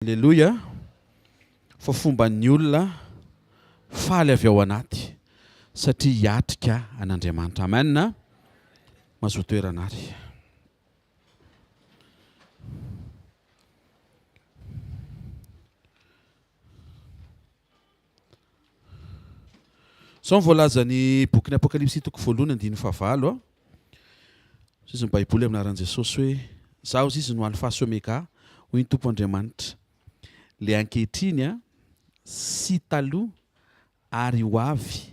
Alleluia. Fa fomban'ny olona faly avy ao anaty satria hiatrika an'Andriamanitra. Amen. Mazoa toerana ary. Sao voalaza ny boky ny Apokalipsy toko voalohany andiny fahavalo. Izy ny Baiboly amin'ny anaran'i Jesosy hoe zaho izy no any fahasomeka hoy ny Tompo Andriamanitra. Le ankehitriny sy taloha ary ho avy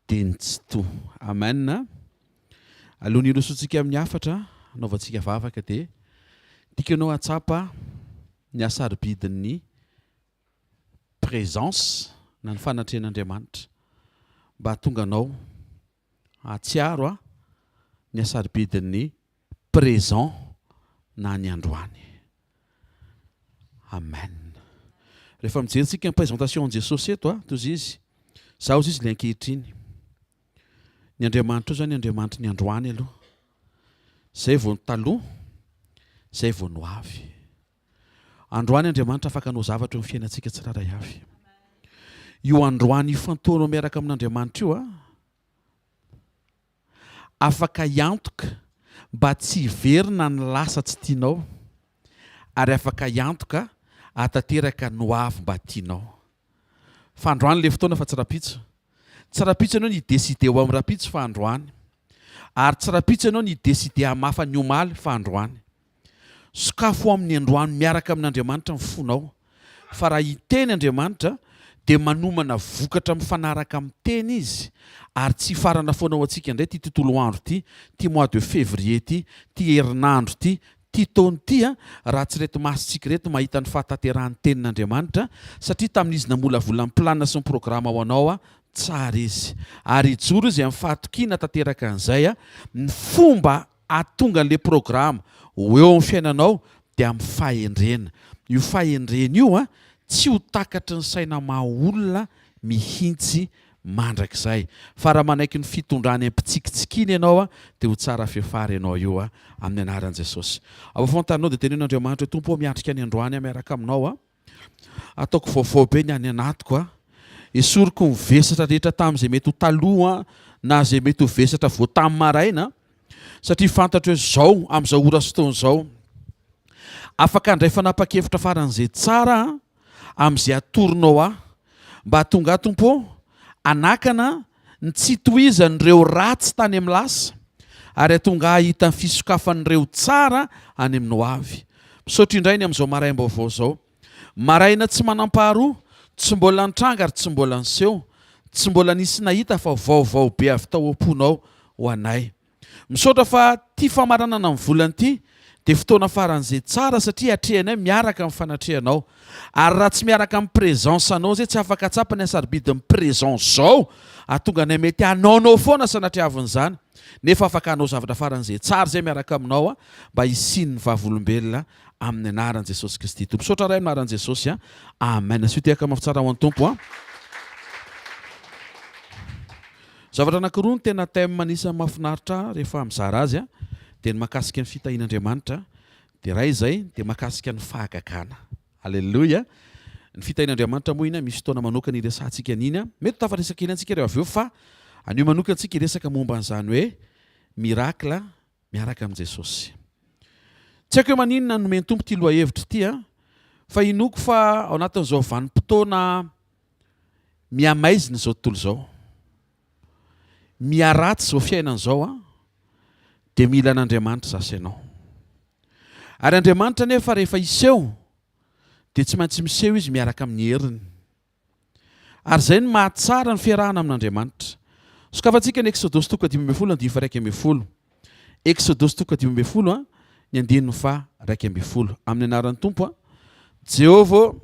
dia ny tsy toa. Amen. Alohan'ny ilosotsika amin'ny hafatra anaovantsika vavaka dia tikanao atsapa ny asaribidin'ny présence na ny fanatrehan'Andriamanitra mba hatonga anao atsiaro ny asaribidin'ny présent na ny androany. Amen. Rehefa mijerisika ny présentation de Jesosy eto toy izy zaho izy le ankehitriny. Ny Andriamanitra zany Andriamanitra ny androany aloha. Zay vao ny taloha, zay vao no avy. Androany Andriamanitra afaka hanao zavatra eo amin'ny fiainantsika tsiraray avy. Io androany fantoanao miaraka amin'Andriamanitra io afaka hiantoka mba tsy hiverina ny lasa tsy tianao ary afaka hiantoka atateraka no avy mba tianao. Fa androany le fotoana fa tsy rapitso. Tsy rapitso ianao ny décider ho amin'ny rapitso fa androany. Ary tsy rapitso ianao ny décider hamafa ny omaly fa androany. Sokafo amin'ny androany miaraka amin'Andriamanitra ny fonao. Fa raha hiteny Andriamanitra dia manomana vokatra mifanaraka amin'ny teny izy ary tsy farana foana ho antsika indray ty tontolo andro ty mois de février ty herinandro ty taona ty raha tsy reto masitsika reto mahita ny fahatanterahany tenin'Andriamanitra satria tamin'izy namolavola ny planina sy ny programa ho anao tsara izy ary hijoro izy amin'ny fahatokina tanteraka an'izay ny fomba atonga an'ilay programa ho eo amin'ny fiainanao dia amin'ny fahendrena. Io fahendrena io tsy ho takatry ny saina maha olona mihintsy mandrakizay. Fa raha manaiky ny fitondrany ampitsikitsikiana ianao dia ho tsara fefary ianao io amin'ny anaran'i Jesosy. Ao fontanao dia tenen'Andriamanitra Tompo miatrika ny androany miaraka aminao ataoko vaovao be ny any anatiko esoriko ny vesatra rehetra tamin'izay mety ho taloha na zay mety ho vesatra vao tamin'ny maraina satria fantatro hoe zao amin'izao ora sy taona izao afaka handray fanapa-kevitra faran'izay tsara amin'izay atoronao mba hatonga Tompo anakana ny tsy tohizan'ireo ratsy tany amin'ny lasa ary hatonga hita ny fisokafan'ireo tsara any aminao avy. Misaotra indray ny amin'izao maraim-baovao zao. Maraina tsy manampaharoa, tsy mbola nitranga ary tsy mbola niseho, tsy mbola nisy nahita fa vaovao be avy tao am-ponao ho anay. Misaotra fa ty famaranana amin'ny volany ty dia fotoana faran'izay tsara satria hatrehanay miaraka amin'ny fanatrehanao. Ary raha tsy miaraka amin'ny présence anao zay tsy afaka tsapa ny asaribidin'ny présence zao atonga anay mety hanaonao foana sanatriavin'izany nefa afaka hanao zavatra faran'izay tsara zay miaraka aminao mba hisiny ny vavolombelona amin'ny anaran'i Jesosy Kristy. Misaotra ray amin'ny anaran'i Jesosy. Amen. Asitehaka mafy tsara ho an'ny Tompo. Zavatra anankiroa ny tena thème anisany mahafinaritra rehefa mizara azy dia ny mahakasika ny fitahian'Andriamanitra dia raha izay dia mahakasika ny fahagagana. Alleluia. Ny fitahian'Andriamanitra moa iny misy fotoana manokana iresantsika an'iny mety tafaresaka iny antsika ireo avy eo fa anio manokana antsika iresaka momba an'izany hoe mirakla miaraka amin'i Jesosy. Tsy haiko hoe maninona nomeny Tompo ty loha hevitra ty fa inoko fa ao anatin'izao vanim-potoana miamaizina izao tontolo izao miaratsy izao fiainan'izao dia mila an'Andriamanitra zasy ianao. Ary Andriamanitra nefa rehefa iseho dia tsy maintsy miseho izy miaraka amin'ny heriny. Ary izay ny mahatsara ny fiarahana amin'Andriamanitra. Sokafantsika ny Exodosy toko 10:1-2:1. Exodosy toko 10:1 ny 1:2. Amin'ny anaran'ny Tompo Jehova,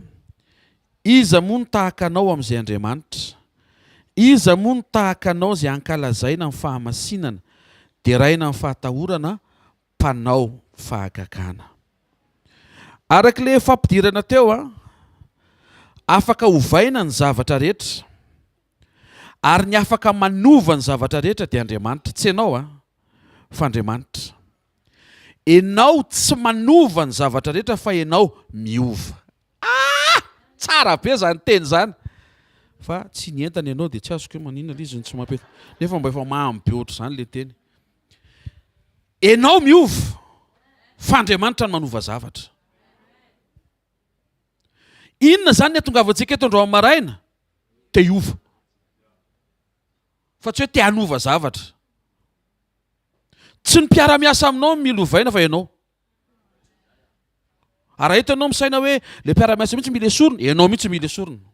iza moa no tahaka anao amin'izay Andriamanitra? Iza moa no tahaka anao izay ankalazaina amin'ny fahamasinana dia raina amin'ny fahatahorana mpanao fahagagana. Arak'ilay fampidirana teo afaka hovaina ny zavatra rehetra ary ny afaka manova ny zavatra rehetra dia Andriamanitra, tsy ianao fa Andriamanitra. Enao tsy manova ny zavatra rehetra fa enao miova. tsara be zany teny zany fa tsy nientany ianao dia tsy azoko hoe maninona le izy ny tsy mampety nefa mba efa mahambe oatra zany le teny ianao miova fa Andriamanitra no manova zavatra inona zany ny atongavantsika eto androany maraina te hiova fa tsy hoe te hanova zavatra tsy ny mpiara-miasa aminao milovaina fa ianao raha eto ianao misaina hoe le mpiara-miasa mihitsy mila esorona ianao mihitsy mila esorona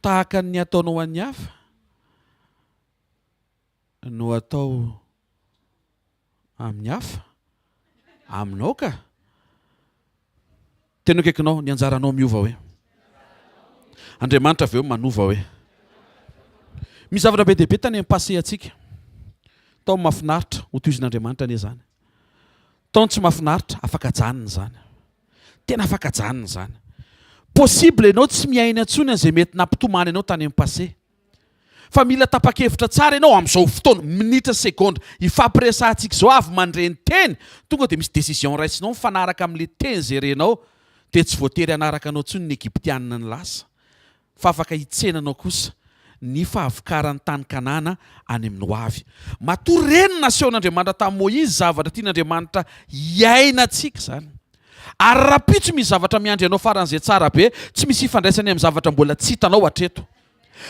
tahaka ny ataonao an'ny hafa no atao amin'ny hafa aminao ka tena kaikinao ny anjaranao miova hoe Andriamanitra avy eo manova hoe misy zavatra be dehibe tany amin'ny passé atsika tao mahafinaritra ho toizin'Andriamanitra anie zany tao tsy mahafinaritra afaka janona zany tena afaka janona zany possible ianao tsy miaina antsony an'izay mety nampitomany ianao tany amin'ny passé fa mila tapa-kevitra tsara ianao amin'izao fotoana minitra seconde ifampiresantsika zao avy mandreny teny tonga dia misy décision raisinao mifanaraka amin'le teny zay renao dia tsy voatery hanaraka anao ntsony ny Egyptianina ny lasa fa afaka hitsenanao kosa ny fahavikaran'ny tany Kanana any amin'ny hoavy matory reny nasehoan'Andriamanitra tamin'ny Moïse zavatra tian'Andriamanitra hiaina antsika zany ary raha pitso misy zavatra miandry anao faran'izay tsara be tsy misy ifandraisany amin'ny zavatra mbola tsy hitanao hatreto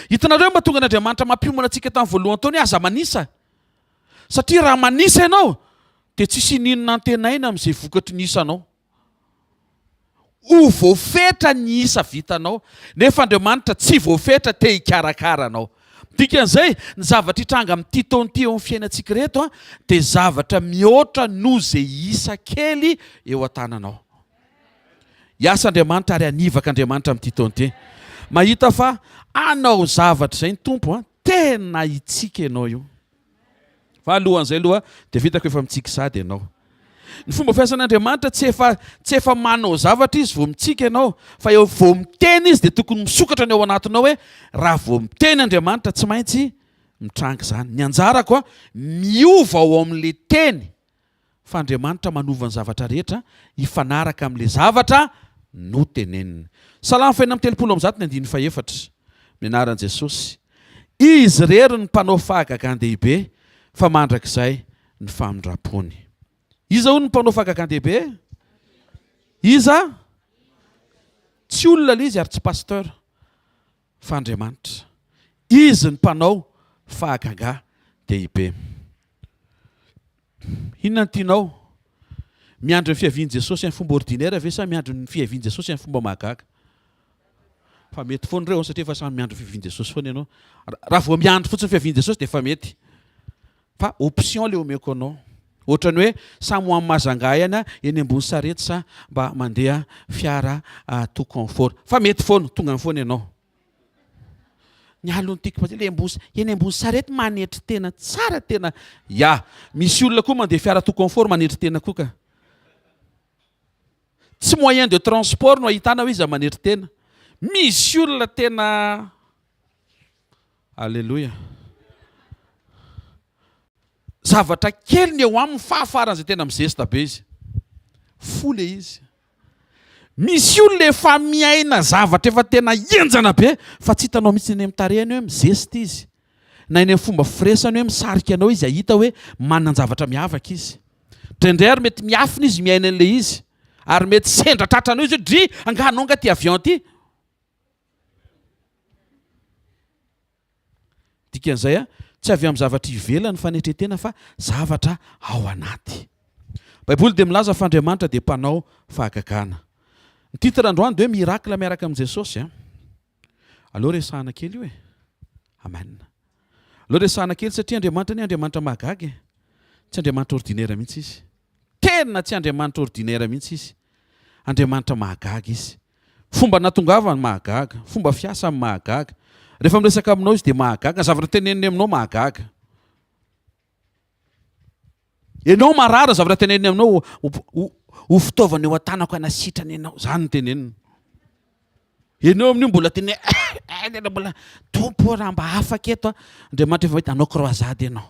hitanareo mba tonga an'Andriamanitra mampiomana antsika tamin'ny voalohany taony aza manisa satria raha manisa ianao dia tsisy ninona antenaina amin'izay vokatry ny isanao ho voafetra ny isa vitanao nefa Andriamanitra tsy voafetra te hikarakara anao dikan'izay ny zavatra hitranga amin'ity taona ity eo amin'ny fiainantsika reto dia zavatra mihoatra noho izay isa kely eo an-tananao hiasa Andriamanitra ary hanivaka Andriamanitra amin'ity taona ity mahita fa anao zavatra izay ny tompo tena hitsika ianao io fa alohan'izay aloha dia vitako efa mitsika sady ianao ny fomba fiasan'Andriamanitra tsy efa manao zavatra izy vao mitsika ianao fa eo vao miteny izy dia tokony misokatra ny ao anatinao hoe raha vao miteny Andriamanitra tsy maintsy mitrangy zany ny anjarako miova ao amin'le teny fa Andriamanitra manova ny zavatra rehetra hifanaraka amin'le zavatra no tenenina Salamo 4:7 ny anaran'i Jesosy izy rery ny mpanao fahagagan-dehibe fa mandrakizay ny famindram-pony iza hono ny mpanao fahagagan-dehibe iza tsy olona le izy ary tsy pasteur fa Andriamanitra izy ny mpanao fahagagan-dehibe inona ny tianao miandry ny fiavian'i Jesosy amin'ny fomba ordinaire ve sa miandry ny fiavian'i Jesosy amin'ny fomba mahagaga fa mety foana ireo satria efa samy miandry ny fiavian'i Jesosy foana ianao raha vao miandry fotsiny fiavian'i Jesosy dia efa mety fa option le omeko anao ohatrany hoe samy ho amin'ny mazangahy any eny ambony sarety sa mba mandeha fiara tout confort fa mety foana tonga ny foana ianao ny alony tiako le eny ambony sarety manetry tena tsara tena ya misy olona koa mandeha fiara tout confort manetry tena koa ka tsy moyen de transport no ahitana hoe izy manetry tena misy olona tena alleloia zavatra kely ny eo amin'ny fahafaran'izay tena mizesta be izy fo le izy misy olona efa miaina zavatra efa tena enjana be fa tsy hitanao mihitsy eny amin'ny tarehany hoe mizesta izy na eny amin'ny fomba firesany hoe misarika anao izy ahita hoe manana zavatra miavaka izy ndraindray ary mety miafina izy miaina an'le izy ary mety sendra tratranao izy hoe dry anganao nga ty avion ty dikan'izay tsy avy amin'ny zavatra ivelany fanetretena fa zavatra ao anaty Baiboly dia milaza fa Andriamanitra dia mpanao fahagagana ny titre androany dia hoe miaraka miaraka amin'i Jesosy aloha resahana kely io amen aloha resahana kely satria Andriamanitra ny Andriamanitra mahagaga tsy Andriamanitra ordinaire mihitsy izy tena tsy Andriamanitra ordinaire mihitsy izy Andriamanitra mahagaga izy fomba natongavany mahagaga fomba fiasany mahagaga rehefa miresaka aminao izy dia mahagaga zavatra teneniny aminao mahagaga ianao marara zavatra teneniny aminao ho fitaovana eo an-tanako anasitrany ianao zany ny teneniny ianao amin'io mbola tene mbola tompo raha mba afaka eto Andriamanitra efa hita anao croisade ianao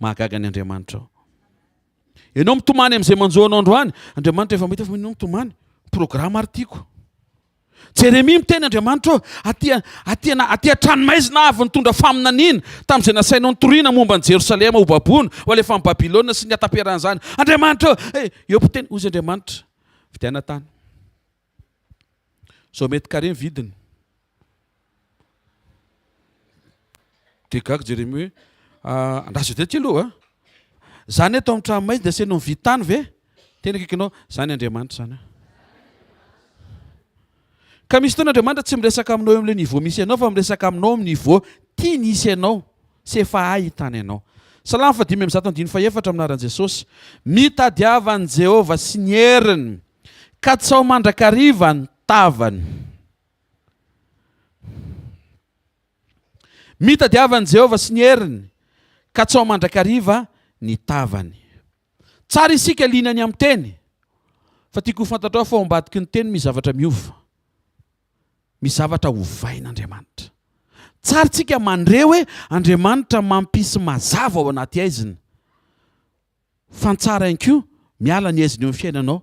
mahagaga ny Andriamanitra ao Ianao mitomany amin'izay manjoanao androany, Andriamanitra efa mahita fa ianao mitomany, programa ary tiako. Jeremia miteny Andriamanitra aty atranomaizina avy nitondra faminaniana tamin'izay nasainao nitoriana momba ny Jerosalema ho baboana ho alefa amin'ny Babilôna sy ny ataperan'izany. Andriamanitra eo mpiteny ozy Andriamanitra vidiana tany. Zao mety carré ny vidiny. Dia gaga Jeremia hoe andraso dia ty aloha zany atao amin'ny tranomaizina dia asainao mividy tany ve? Tena akaikinao zany Andriamanitra zany. Ka misy fotoana Andriamanitra tsy miresaka aminao amin'ilay niveau misy ianao fa miresaka aminao amin'ny niveau tia nisy ianao sy efa ahitany ianao. Salamo 5:1-4 aminaran'i Jesosy. Mitadiavan'i Jehovah sy ny heriny ka tsy ao mandrakariva ny tavany. Mitadiavan'i Jehovah sy ny heriny ka tsy ao mandrakariva ny tavany. Tsara isika linany amin'ny teny fa tiako ho fantatrao fa ao ambadiky ny teny misy zavatra miova. Misy zavatra hovain'Andriamanitra. Tsara tsika mandre hoe Andriamanitra mampisy mazava ao anaty aiziny. Fa tsara ihany koa miala ny aiziny eo amin'ny fiainanao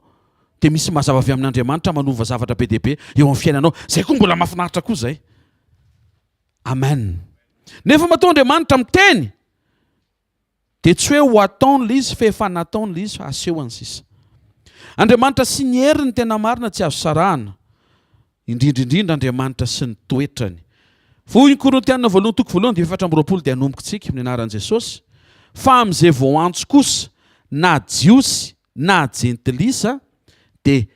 dia misy mazava avy amin'Andriamanitra manova zavatra be dia be eo amin'ny fiainanao. Zay koa mbola mahafinaritra koa zay. Amen. Nefa mataony Andriamanitra miteny dia tsy hoe ho ataon'ilay izy fa efa nataon'ilay izy fa asehony sisa. Andriamanitra sy ny heriny tena marina tsy azo sarahana. Indrindrindrindra Andriamanitra sy ny toetrany. Voy Korintiana 2:24 dia hanomboka tsika amin'ny anaran'i Jesosy. Fa amin'izay vao antso kosa na jiosy na jentilisa dia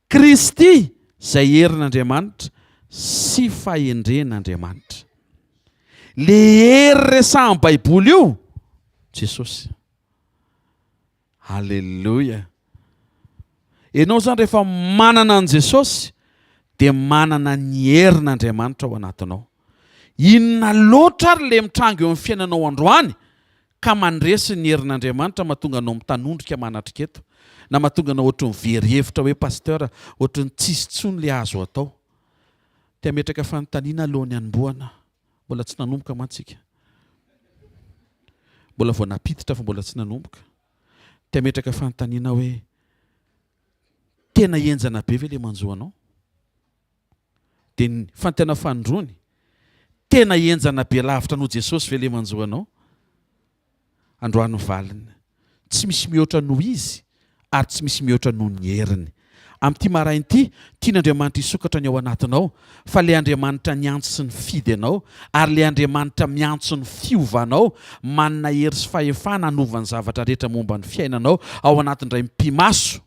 Kristy izay herin'Andriamanitra sy fahendren'Andriamanitra. Le hery resahan'ny Baiboly io Jesosy. Halleluja. Ianao zany rehefa manana an Jesosy dia manana ny herin'Andriamanitra ao anatinao. Inona loatra ary le mitrango eo amin'ny fiainanao androany ka mandresy ny herin'Andriamanitra mahatonga anao mitanondrika manatrika eto. Na mahatonga anao ohatry ny very hevitra hoe pasteur, ohatry ny tsisy tsony le azo atao. Tia metraka fanontaniana alohan'ny hanomboana. Mbola tsy nanomboka mantsika. Mbola vao napititra fa mbola tsy nanomboka. Tia metraka fanontaniana hoe tena enjana be ve le manjoanao? Dia ny fantena fanondrony tena enjana be lavitra noho Jesosy ve le manjoanao? Androany valiny. Tsy misy mihoatra noho izy ary tsy misy mihoatra noho ny heriny. Amin'ity marain'ity tian'Andriamanitra hisokatra ny ao anatinao fa le Andriamanitra niantso sy ny fidy anao ary le Andriamanitra miantso ny fiovanao manana hery sy fahefana hanovany zavatra rehetra momba ny fiainanao ao anatin'indray mpimaso.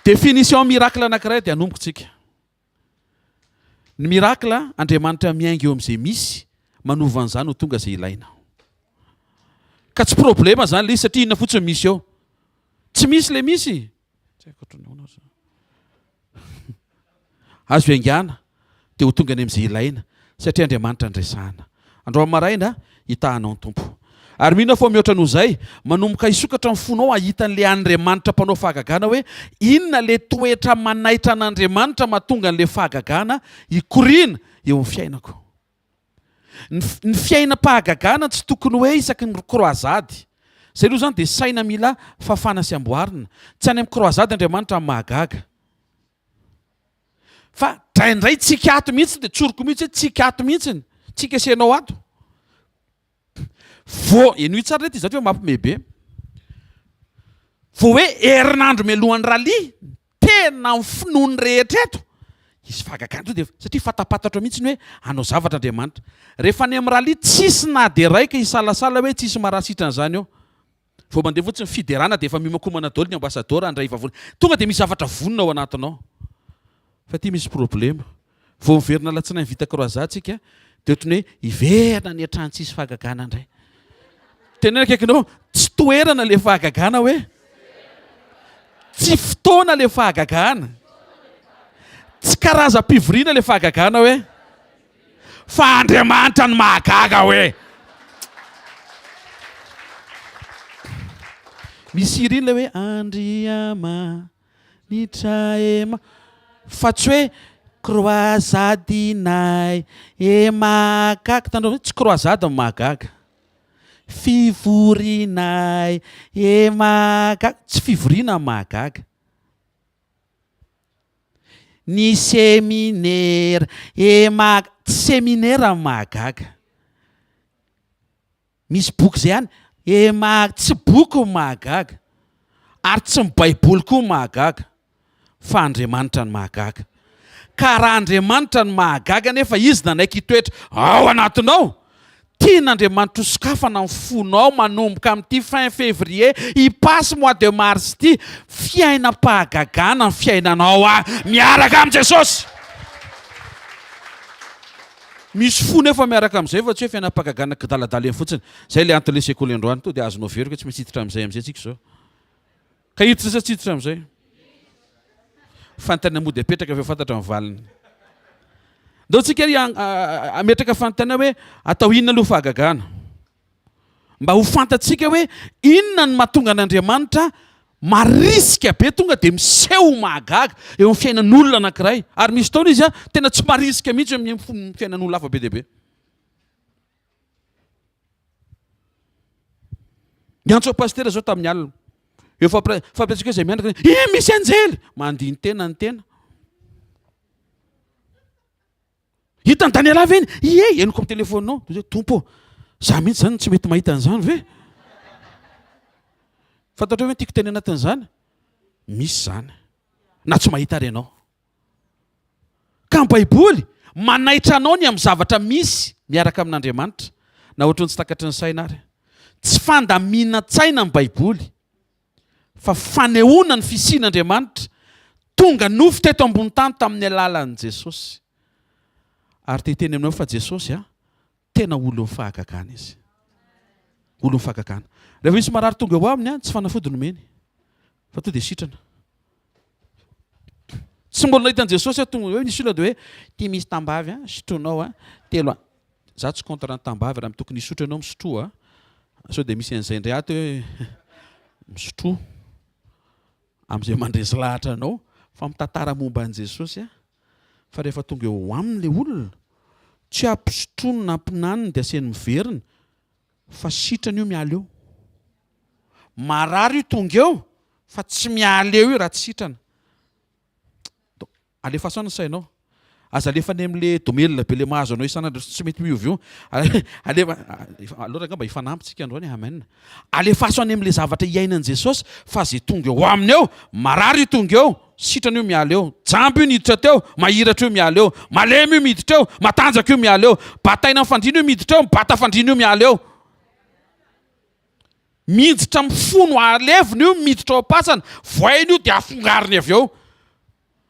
Définition miracle anankiray dia hanomboka tsika. Ny miracle Andriamanitra miainga eo amin'izay misy manova an'izany ho tonga izay ilaina. Ka tsy problema zany le satria inona fotsiny misy eo. Tsy misy le misy. Azo haingana dia ho tonga any amin'izay ilaina satria Andriamanitra andresahana. Androany maraina hitahanao ny tompo. Ary mihina fô mihoatra noho izay manomboka hisokatra ny fonao ahitan'ilay Andriamanitra mpanao fahagagana hoe inona le toetra manaitra an'Andriamanitra mahatonga an'ilay fahagagana hikoriana eo amin'ny fiainako. Ny fiainam-pahagagana tsy tokony hoe isaky ny kroazady. Zay aloha zany dia saina mila fafana sy amboarina. Tsy any amin'ny kroazady Andriamanitra amin'ny mahagaga. Fa draindray tsika ato mihitsy dia tsoroko mihitsy hoe tsika ato mihitsy. Tsika asianao ato. Vao eno tsara reto izy hoe mampimebe. Vao hoe herinandro mialohan'ny ralia tena ny finoany rehetra eto. Izy fahagagana dia satria fatapatatra mihitsy hoe hanao zavatra Andriamanitra. Rehefa any amin'ny ralia tsisy na dia raika hisalasala hoe tsisy marasitrana izany eo. Vao mandeha fotsiny fiderana dia efa mimakomana daholo ny ambasadora andray vavony. Tonga dia misy zavatra vonona ao anatinao. Fa ity misy problema. Vao miverina alatsinainy vita kroazady tsika dia ohatry ny hoe hiverina ny hatrany tsisy fahagagana indray. Tena akaikinao tsy toerana le fahagagana hoe tsy fotoana le fahagagana. Tsy karazam-pivoriana le fahagagana hoe fa Andriamanitra ny mahagaga hoe. Misy irina hoe Andriamanitra ema fa tsy hoe kroazadinay e mahagaga. Tandreo tsy kroazady ny mahagaga. Fivorinay mahagaga. Tsy fivoriana mahagaga. Ny séminaire tsy séminaire mahagaga. Misy boky zay ihany tsy boky mahagaga. Ary tsy ny baiboly koa mahagaga. Fa Andriamanitra ny mahagaga. Ka raha Andriamanitra ny mahagaga nefa izy nanaiky hitoetra ao anatinao, tian'Andriamanitra ho sokafana ny fonao manomboka amin'ity fin février hipasse mois de mars ity, fiainam-pahagagana ny fiainanao miaraka amin'ny Jesosy. Misy fo nefa miaraka amin'izay fa tsy hoe fiainam-pahagagana kidaladala eny fotsiny. Zay le antony le sekoly androany to dia azonao very tsy maintsy hiditra amin'izay tsika zao. Ka hiditra sa tsy hiditra amin'izay? Fantana mody apetraka avy fantatra amin'ny valiny. Ndao tsika ametraka fantana hoe atao inona aloha fahagagana. Mba ho fantatsika hoe inona ny mahatonga an'Andriamanitra marisika be tonga dia miseho mahagaga eo amin'ny fiainan'olona anankiray. Ary misy taona izy tena tsy marisika mihitsy amin'ny fiainan'olona hafa be dia be. Ny antso pastera zao tamin'ny alina. Eo fampiatsika izay mianaka misy anjely mandihy ny tena ny tena. Hitany Daniela avy eny, henoko amin'ny telefoninao. Tompo, za mihitsy zany tsy mety mahita an'izany ve? Fantatra hoe tiako teny anatin'izany? Misy zany. Na tsy mahita renao. Ka ny baiboly manaitra anao ny amin'ny zavatra misy miaraka amin'Andriamanitra. Na ohatran'ny tsy takatry ny saina ary. Tsy fandaminan-tsaina ny baiboly. Fa fanehoana ny fisian'Andriamanitra tonga nofo teto ambony tany tamin'ny alalan'i Jesosy. Ary teteny aminao fa Jesosy tena olo mifahagagana izy. Olo mifahagagana. Rehefa misy marary tonga eo aminy tsy fanafody nomeny. Fa to dia sitrana. Tsy mbola nahita an'i Jesosy tonga hoe nisy olona dia hoe tia misy tambavy sotronao telo. Za tsy contre ny tambavy raha tokony hisotro ianao misotro sao dia misy an'izay indray ato hoe misotro amin'izay mandresy lahatra anao fa mitantara momba an'i Jesosy fa rehefa tonga eo amin'ilay olona tsy ampisotroany na ampinaniny dia aseny miverina fa sitrana io miala eo. Marary io tonga eo fa tsy miala eo io raha tsy sitrana. Alefa asao ny sainao. Aza alefa any amin'ilay domelina be le mahazo anao isan'andro tsy mety miovy io. Aloha ngamba ifanampitsika androany amen. Alefa aso any amin'ilay zavatra iainan'i Jesosy fa zay tonga eo aminy eo, marary io tonga eo, sitrana io miala eo, jambo io niditra teo, mahiratra io miala eo, malemy io miditra eo, matanjaka io miala eo, bataina amin'ny fandriana io miditra eo, bata fandriana io miala eo. Miditra mifono alevina io miditra ao am-pasana, voainy io dia afongariny avy eo.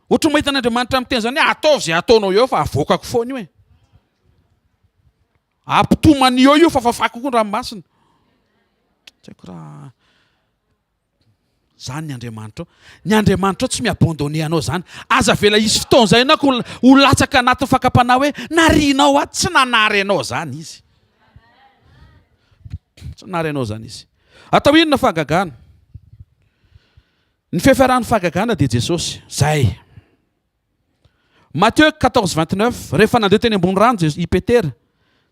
Ohatra mahita an'Andriamanitra amin'ny teny izany hoe ataovy izay ataonao eo fa avoakako foana io ampitomany io fa fafako koa ny ranomasina. Tsy haiko raha zany ny Andriamanitra. Ny Andriamanitra tsy miabandone anao zany. Aza vela isy fotoana izay ianao ka ho latsaka anatin'ny fakapana hoe narianao tsy nanary anao zany izy. Tsy nanary anao zany izy. Atao inona fahagagana? Ny fiafiarahan'ny fahagagana dia Jesosy. Zay. Matthieu 14:29 rehefa nandeha teny ambony rano i Petera,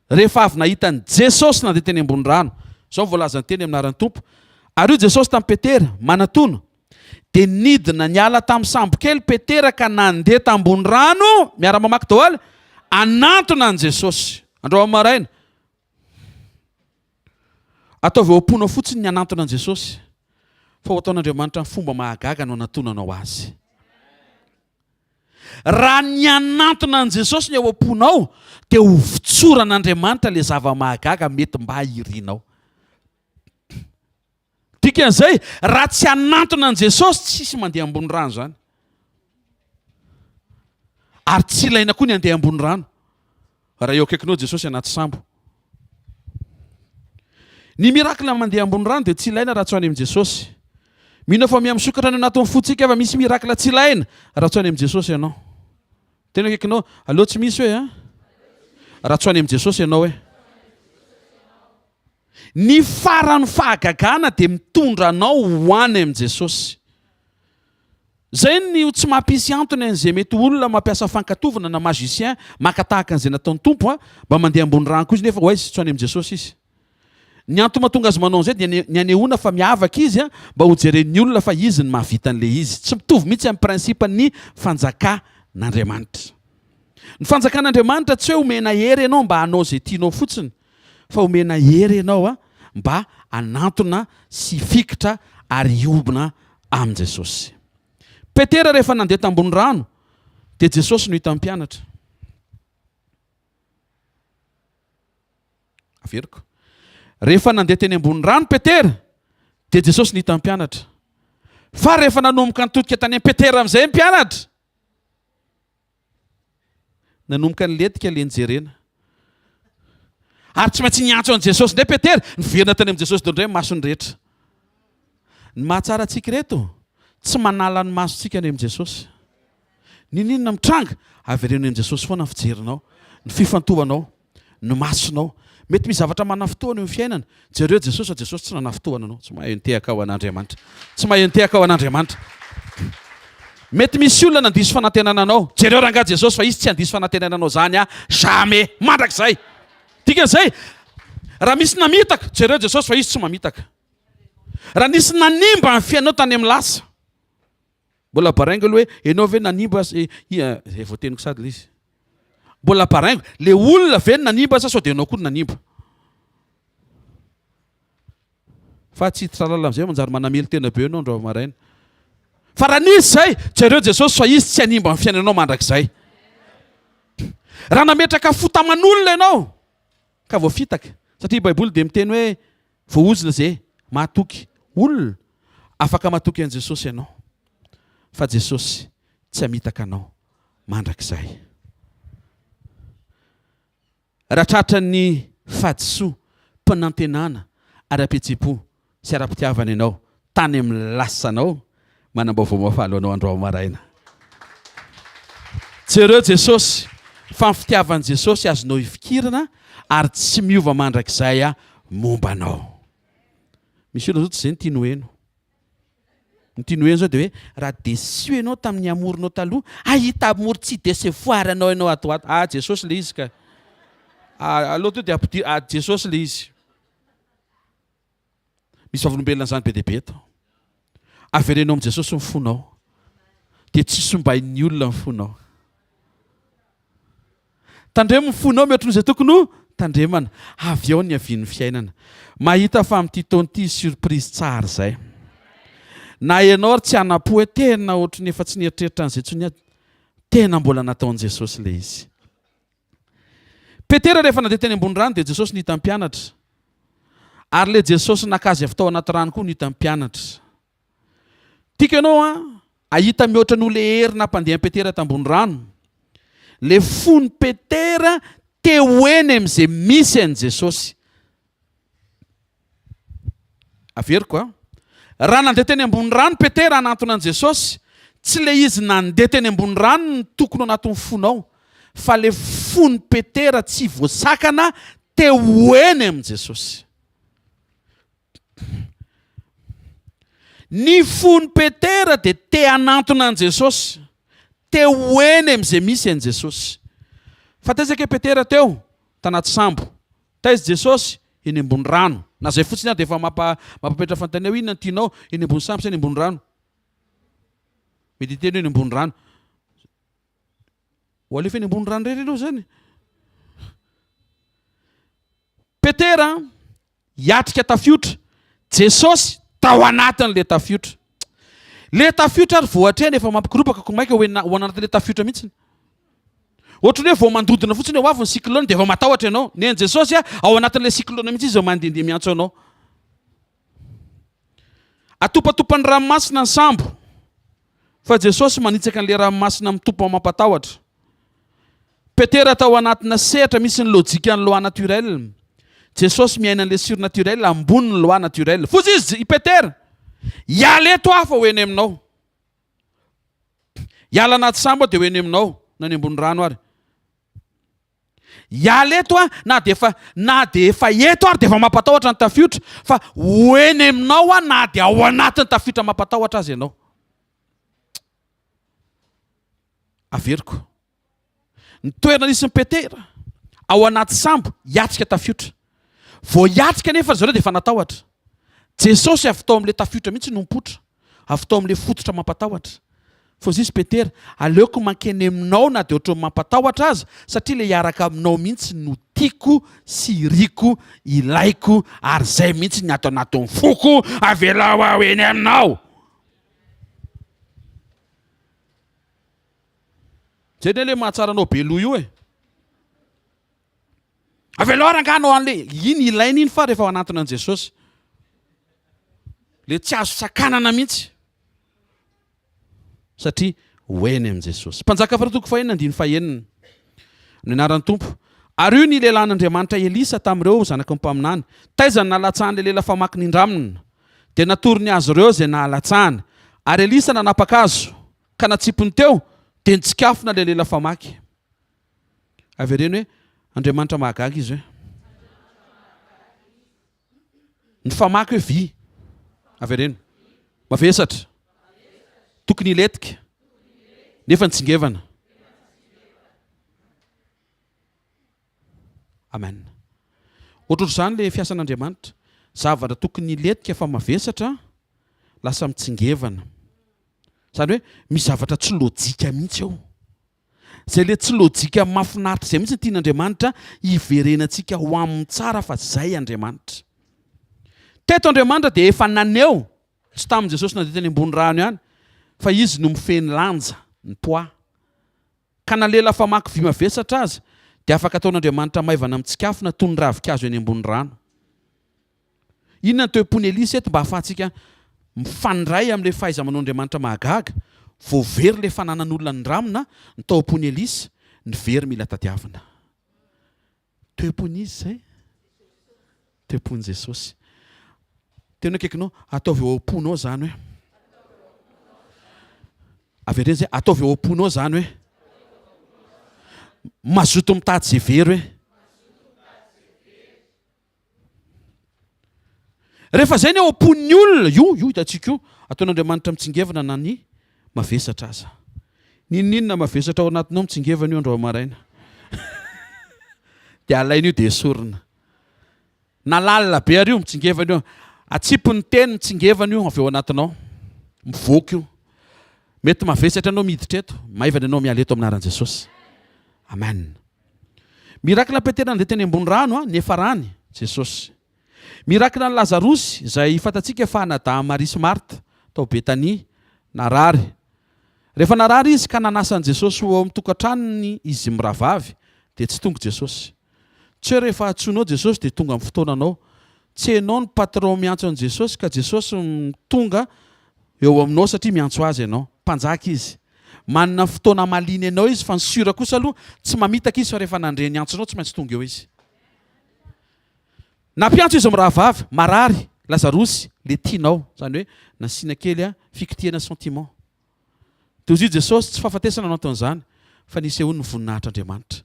rehefa avy nahitany Jesosy nandeha teny ambony rano, zao voalaza ny teny amin'ny anaran'ny Tompo. Ary io Jesosy tamin'ny Petera manatono dia nidina niala tamin'ny sambo kely Petera ka nandeha tambony rano miara-mamaky daholo anantona an' Jesosy. Andro amaraina ataovy eo am-ponao fotsiny ny anantona an' Jesosy fa ho ataon'Andriamanitra ny fomba mahagaga no anatonanao azy. Raha ny anantona an' Jesosy ny eo am-ponao dia ho vitsoran'Andriamanitra ilay zava-mahagaga mety mba hahirianao. Dikan'izay raha tsy anantona an' Jesosy tsisy mandeha ambony rano zany. Ary tsy ilaina koa ny andeha ambony rano raha eo akaikinao Jesosy anaty sambo. Ny mirakla mandeha ambony rano dia tsy ilaina raha tsy ho any amin'i Jesosy. Mino fa miamisokatra ny anatin'ny fotsika fa misy mirakla tsy ilaina raha tsy ho any amin'i Jesosy ianao. Tena akaikinao aloha tsy misy hoe raha tsy ho any amin'i Jesosy ianao hoe. Ny faran'ny fahagagana dia mitondra anao ho any amin'i Jesosy. Zay ny tsy mampisy antony an'izay mety olona mampiasa fankatovana na magicien maka tahaka an'izay nataon'ny Tompo mba mandeha ambony rano koa izy nefa ho aizy tsy ho any amin'i Jesosy izy. Ny antony mahatonga azy manao zay dia ny anehoana fa miavaka izy a mba ho jeren'ny olona fa izy ny mahavitany'le izy. Tsy mitovy mihitsy amin'ny prinsipa ny fanjakan'Andriamanitra. Ny fanjakan'Andriamanitra tsy hoe omena hery ianao mba hanao zay tianao fotsiny, fa omena hery ianao a mba hanantona sy fikitra ary hiobina amin' Jesosy. Petera rehefa nandeha tambony rano dia Jesosy no hita mpianatra. Averiko. Rehefa nandeha teny ambony rano Petera dia Jesosy ny hita mpianatra. Fa rehefa nanomboka nitodika tany amin'ny Petera amin'izay mpianatra, nanomboka niletika le nijerena. Ary tsy maintsy niantso an'i Jesosy ndray Petera, niverina tany amin'i Jesosy dondray masony rehetra. Ny mahatsara antsika reto, tsy manala ny masontsika any amin'i Jesosy. Ninona mitranga, avereno amin'i Jesosy foana ny fijerinao, ny fifantovanao, ny masonao. Mety misy zavatra manafitoana eo amin'ny fiainana. Jereo Jesosy, Jesosy tsy nanafitoana anao. Tsy mahay nitehaka ao an'Andriamanitra. Tsy mahay nitehaka ao an'Andriamanitra. Mety misy olona nandiso fanantenana anao. Jereo rangahy Jesosy fa izy tsy handiso fanantenana anao zany a. Jamais. Mandrakizay. Dikan'izay, raha misy namitaka, jereo Jesosy fa izy tsy mamitaka. Raha nisy nanimba amin'ny fiainao tany amin'ny lasa. Mbola baraingo hoe ianao ve nanimba voateniko sady le izy. Mbola baraingo, le olona ve nanimba sa sao dia ianao koa nanimba. Fa tsy tralala amin'izay manjary manamely tena be ianao andro maraina. Fa raha nisy zay, jereo Jesosy fa izy tsy hanimba amin'ny fiainanao mandrakizay. Raha nametraka fotaman'olona ianao ka voafitaka. Satria Baiboly dia miteny hoe voaozina zay mahatoky olona, afaka mahatoky an'i Jesosy ianao. Fa Jesosy tsy hamitaka anao mandrakizay. Raha tratra ny fahadisoa, mpanantenana, ara-pihetsem-po sy ara-pitiavana ianao tany amin'ny lasanao, manam-baovao mafalo anao andro maraina. Jereo Jesosy, fa ny fitiavan'i Jesosy azonao hifikirana ary tsy miova mandrakizay momba anao. Misy olona zao tsy izay ny tiany ho heno. Ny tiany ho heno zao dia hoe raha desu ianao tamin'ny amoronao taloha, ahita amory tsy desevoir anao ato ato. Ah, Jesosy le izy ka. Aloha to dia ampidi Jesosy le izy. Misy vavolombelona zany be dia be eto. Averenao amin'i Jesosy ny fonao, dia tsisy ombain'ny olona ny fonao. Tandremo ny fonao mihoatra n'izay tokony ho tandremana. Avy ao ny havian'ny fiainana. Mahita fa amin'ity taona ity surprise tsara izay. Na ianao tsy hanapo hoe tena ohatry ny efa tsy nieritreritra an'izay tsony ady. Tena mbola nataon'i Jesosy le izy. Petera rehefa nandeha teny ambony rano dia Jesosy nihita mpianatra. Ary le Jesosy nakazy avy tao anaty rano koa nihita mpianatra. Tika ianao ahita mihoatra n'olo hery nampandeha Petera tambony rano. Le fony Petera teo eny amin'izay misy an'i Jesosy. Averiko a. Raha nandeha teny ambony rano Petera hanantona an'i Jesosy, tsy le izy nandeha teny ambony rano ny tokony anatin'ny fonao, fa le fony Petera tsy voasakana teo eny amin'i Jesosy. Ny fony Petera dia te hanantona an'i Jesosy, teo eny amin'izay misy an'i Jesosy. Fa taizaka Petera teo tanaty sambo, taizy Jesosy eny ambony rano. Na zay fotsiny dia efa mampapetra fantania hoe inona ny tianao, eny ambony sambo sy eny ambony rano. Mety teny eny ambony rano. Ho alefa eny ambony rano irery ianao zany. Petera hiatrika tafiotra, Jesosy tao anatin'le tafiotra. Le tafiotra ary voatrena efa mampikorobaka ko maika ho anatin'le tafiotra mihitsy. Ohatry hoe vao mandodina fotsiny ho avy ny cyclone dia vao matahotra ianao. Ny an'i Jesosy ao anatin'le cyclone mihitsy izy vao mandehandeha miantso anao. Atopatopany ranomasina ny sambo, fa Jesosy manitsaka an'le ranomasina mitopa mampatahotra. Petera tao anatina sehatra misy ny lojika ny loi naturelle. Jesosy miaina an'le surnaturel ambony ny loi naturelle. Fotsy izy i Petera, hiala eto aho fa ho eny aminao. Hiala anaty sambo dia ho eny aminao na ny ambony rano ary. Hiala eto na dia efa eto ary dia efa mampatahotra ny tafiotra, fa ho eny aminao na dia ao anatin'ny tafiotra mampatahotra azy ianao. Averiko. Ny toerana nisy ny Petera ao anaty sambo hiatrika tafiotra. Vao hiatrika nefa zareo dia efa natahotra. Jesosy avy tao amin'ilay tafiotra mihitsy nompotra. Avy tao amin'ilay fototra mampatahotra. Fa zisy Petera, aleoko mankeny aminao na dia ohatran'ny mampatahotra azy satria ilay hiaraka aminao mihitsy no tiako sy iriko, ilaiko ary izay mihitsy ny ato anatin'ny foko avelao aho eny aminao. Zay ny ilay mahatsara anao be loha io e. Avelao ranganao an'ilay iny ilaina iny fa rehefa ao anatiny an' Jesosy. Le tsy azo sakanana mihitsy. Satria hoeny amin'i Jesosy. Mpanjaka faratoko fahenina andiny fahenina. Ny anaran'ny Tompo. Ary io ny lehilahin'Andriamanitra Elisa tamin'ireo zanaky ny mpaminany. Taizany nalatsahany lehilahy famaky nindramina. Dia natorony azy ireo izay nahalatsahany. Ary Elisa nanapaka azo ka natsipony teo dia nitsikafona ilay lehilahy famaky. Avereny hoe Andriamanitra mahagaga izy hoe. Ny famaky hoe vy. Avereny. Mavesatra. Tokony hiletika. Nefa nitsingevana. Amen. Ohatr'izany ilay fiasan'Andriamanitra. Zavatra tokony hiletika fa mavesatra lasa mitsingevana. Zany hoe misy zavatra tsy lojika mihitsy ao. Zay le tsy lojika mahafinaritra izay mihitsy tian'Andriamanitra hiverenantsika ho amin'ny tsara fa zay Andriamanitra. Teto Andriamanitra dia efa naneo. Tsy tamin'i Jesosy nandeha teny ambony rano ihany. Fa izy no mifeny lanja ny poa. Ka na lehilahy famaky vy mavesatra azy dia afaka ataon'Andriamanitra maivana mitsikafona toy ny ravikazo eny ambony rano. Inona ny toe-pony Elisa eto mba ahafahantsika mifandray amin'ilay fahaiza-manaon'Andriamanitra mahagaga. Vao very ilay fananan'olona ny ramina ny tao-pony Elisa, ny very mila tadiavina. Toe-pony izy izay. Toe-pony Jesosy. Tena akaikinao ataovy eo am-ponao zany hoe. Avereny zay ataovy eo am-ponao zany hoe. Mazoto mitady izay very hoe. Rehefa zay ny eo am-pon'ny olona, io hitantsika io, ataon'Andriamanitra mitsingevana na ny mavesatra aza. Ninona mavesatra ao anatinao mitsingevana io andro maraina. Dia alaina io dia esorina. Nalalina be ary io mitsingevana io. Atsipony teny mitsingevana io avy ao anatinao. Mivoaka io. Mety mavesatra anao miditra eto. Maivana anao miala eto aminaran'i Jesosy. Amen. Mirakina Petera nandeha teny ambony rano nefa rany Jesosy. Mirakina ny Lazarosy izay fantatsika fa Nadà, Maria sy Marta tao Betania narary. Rehefa narary izy ka nanasan'i Jesosy ao amin'ny tokantranony izy miravavy dia tsy tonga Jesosy. Tsy hoe rehefa atsoinao Jesosy dia tonga amin'ny fotoananao. Tsy ianao ny patron miantso an'i Jesosy ka Jesosy tonga eo aminao satria miantso azy ianao. Mpanjaka izy. Manana fotoana maliny ianao izy fa ny sura kosa aloha tsy mamitaka izy fa rehefa nandreny antsonao tsy maintsy tonga eo izy. Nampiantso izy miravavy, marary, Lazarosy, le tianao. Zany hoe nasiana kely fikitiana sentiment. Toy izy Jesosy tsy fahafatesana anao taon'izany fa nisy hono ny voninahitr'Andriamanitra.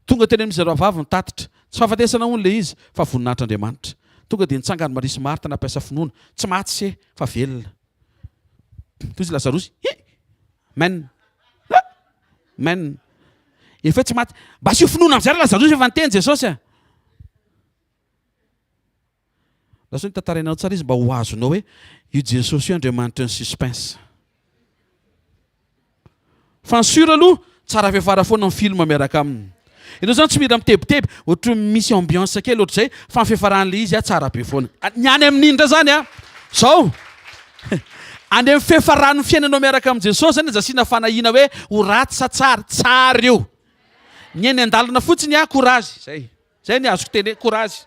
Tonga teny amin'izy ravavy nitatitra. Tsy fahafatesana hono le izy fa voninahitr'Andriamanitra. Tonga dia nitsangany Maria sy Marta nampiasa finoana. Tsy maty se fa velona. Toy izy Lazarosy. Men. Men. Efa tsy maty. Mba asio finoana amin'izay Lazarosy efa niteny Jesosy. Lasao ny tantarainao tsara izy mba ho azonao hoe io Jesosy io Andriamanitra ny suspense. Fa ny sura aloha tsara fiafara foana ny film miaraka aminy. Ianao zany tsy mila mitebiteby, ohatry misy ambiance kely ohatr'izay, fa ny fiafaran'ilay izy tsara be foana. Ny any amin'indra zany zao. Any amin'ny fiafaran'ny fiainanao miaraka amin'i Jesosy zany zasiana fanahina hoe ho ratsy sa tsara io. Ny eny an-dalana fotsiny courage. Zay ny azoko teny courage.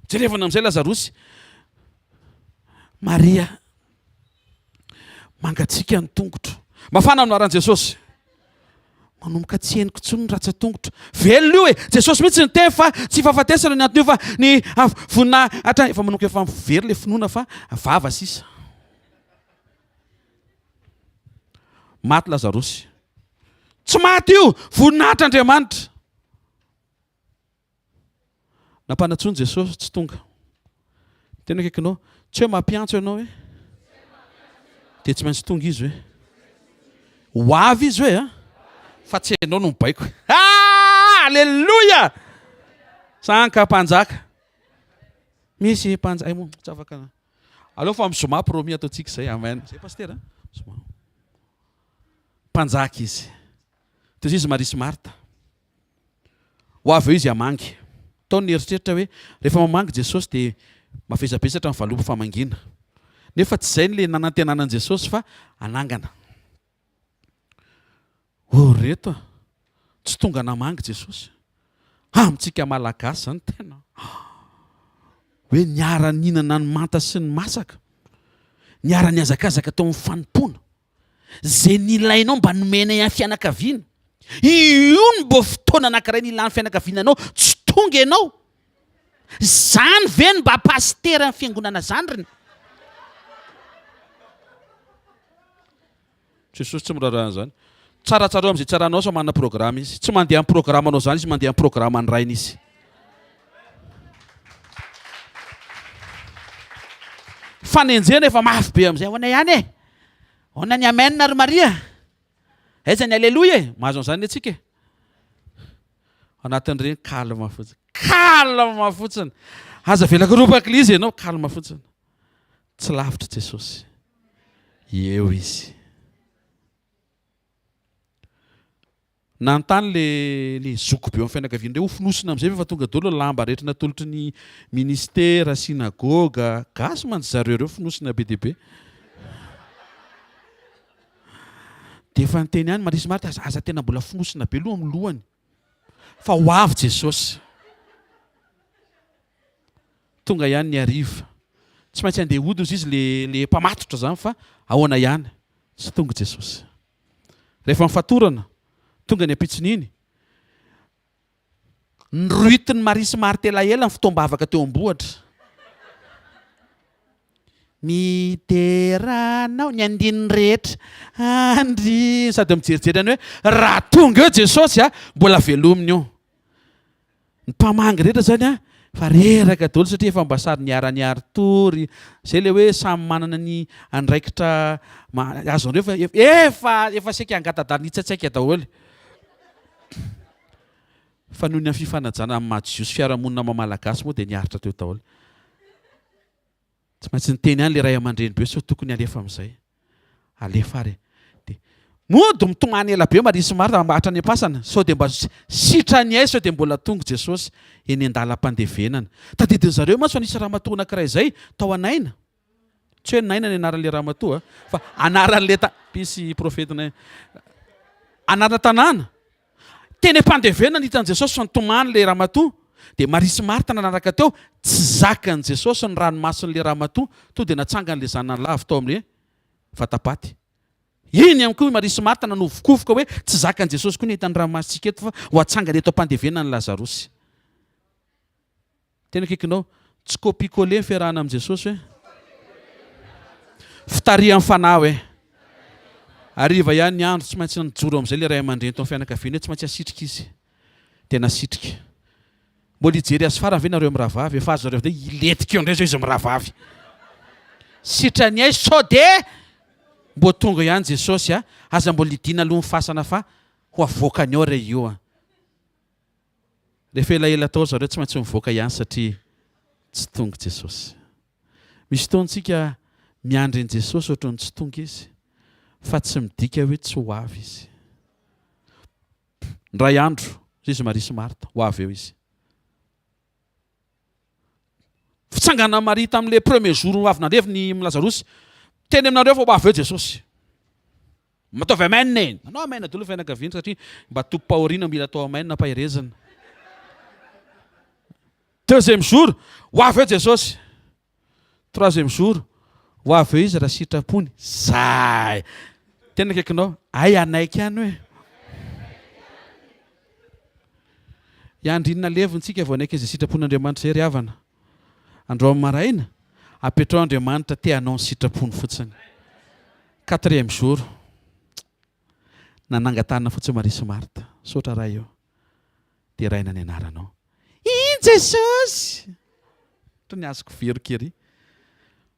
Jerevana amin'izay Lazarosy. Maria mangatsika ny tongotro. Mafana amin'ny aran'i Jesosy. Manomboka tsy henoko tsony ny ratsa tongotro. Velona io Jesosy mihitsy ny teny fa tsy fahafatesana ny antony io fa ny vonina atra efa manomboka efa very le finoana fa vava sisa. Maty Lazarosy. Tsy maty io, voninahitr'Andriamanitra. Nampanatsony Jesosy tsy tonga. Tena akaikinao, tsy hoe mampiantso ianao dia tsy maintsy tonga izy hoe. Ho avy izy hoe fa tsy ianao no mibaiko. Alleluia! sanka mpanjaka misy mpanjaka mo tsy afaka aleo fa misoma promis ataontsika zay amen zay paster mpanjaka izy toy izy Maria sy Marta ho avy eo izy amangy taony eritreritra hoe rehefa mamangy Jesosy dia mafezapesatra amin'ny valopo famangina nefa tsy zay le nanantenanan Jesosy fa anangana reto tsy tonga namangy Jesosy amintsika malagasy zany tena hoe niara-ninana ny manta sy ny masaka niara-ny azakazaka tao amin'ny fanompona zay nilainao mba nomena ihany fianakaviana io ny mbo fotoana anankiray nilany fianakaviananao tsy tonga ianao zany ve ny mba pastera ny fiangonana zandriny Jesosy tsy mirarahana zany tsaratsarao amin'izay tsaranao so manana programma izy tsy mandeha amin'ny programma anao zany izy mandeha amin'ny programma ny rainy izy fanenjena efa mafy be amin'izay hoana ihany e hoana ny amen ary Maria aiza ny alleloia e mahazo an'izany atsika anatin'ireny calme fotsiny aza velaka ropaka izy ianao calme fotsiny tsy lavitra Jesosy eo izy nantany le zoko be amin'ny fianakaviana re ho finosina amin'izay fa tonga daholo lamba rehetra natolotry ny ministera sinagoga gasy mantsy zareo reo finosina be dia be dia efa nyteny ihany Maria sy Marta aza tena mbola finosina be aloha amin'ny lohany fa ho avy Jesosy tonga ihany ny ariva tsy maintsy andeha hody ozy izy le mpamatotra zany fa ahoana ihany tsy tonga Jesosy rehefa mifatorana tonga ny ampitsininy nyroitiny Maria sy Marta elaela ny fotoam-bavaka teo am-bohatra miteranao ny andininy rehetra andry sady mijerijery any hoe raha tonga eo Jesosy mbola velominy eo ny mpamangy rehetra zany fa reraka daholo satria efa mbasary niara-niary tory zay le hoe samy manana ny andraikitra azonreo efa saika angatadala nitsatsaika daholo fa noho ny fifanajana amin'ny mahajiosy fiarahamonina mamalagasy moa dia niaritra teo daholo tsy maintsy niteny ihany le ray aman-dreny be so tokony alefa amin'izay alefa ary dia mody mitomany ela be Maria sy Marta mbahatra any am-pasana sao dia mba sitrany ay sao dia mbola tonga Jesosy eny an-dalam-pandevenana tadidiny zareo mantsy fa nisy ramatoa anankiray izay tao anaina tsy hoe naina ny anaran'le ramatoa fa anaran'le pisy profetina anarana tanàna teny am-pandevenana hitan'i Jesosy fa nitomany le ramatoa dia Maria sy Marta nanaraka teo tsy zakan'i Jesosy ny ranomason'le ramatoa to dia natsangan'le zanany lavo tao amin'le vatapaty iny ihany koa Maria sy Marta nanovokofoka hoe tsy zakan'i Jesosy koa ny hitany ranomasitsika eto fa ho atsangany eto am-pandevenana ny Lazarosy tena kekinao tsy kopikole ny fiarahana amin'i Jesosy hoe fitarihan'ny fanahy hoe ariva ihany ny andro tsy maintsy nijoro amin'izay le ray aman-dreny tao fianakaviana hoe tsy maintsy asitrika izy tena sitrika mbola hijery azy farany ve nareo mirahavavy efa azo zareo de iletika eo indray zao izy mirahavavy sitrany ay sao dia mbo tonga ihany Jesosy aza mbola hidina aloha mifasana fa ho avoakany ao ray io rehefa elaela tao zareo tsy maintsy mivoaka ihany satria tsy tonga Jesosy misy fotoantsika miandry an'i Jesosy ohatrany tsy tonga izy fa tsy midika hoe tsy ho avy izy ndray andro izy Maria sy Marta ho avy eo izy fitsangana Maria tamin'le premier jour avy nandrevy ny Lazarosy teny aminareo fa ho avy eo Jesosy mataovy amainina eny anao amaina daholo fianakaviana satria mba tompo-pahoriana mila atao amainina mpahirezana deuxième jour ho avy eo Jesosy troisième jour ho avy eo izy raha sitrapony zay tena kaikinao ay anaiky ihany hoe iandrinina levontsika vao anaiky izay sitrapon'Andriamanitra zay ry havana andro amin'ny maraina apetrao Andriamanitra te anao ny sitrapony fotsiny quatrième jour nanangatana fotsiny Maria sy Marta sotra raha eo dia raina ny anaranao in Jesosy to ny azoko verokery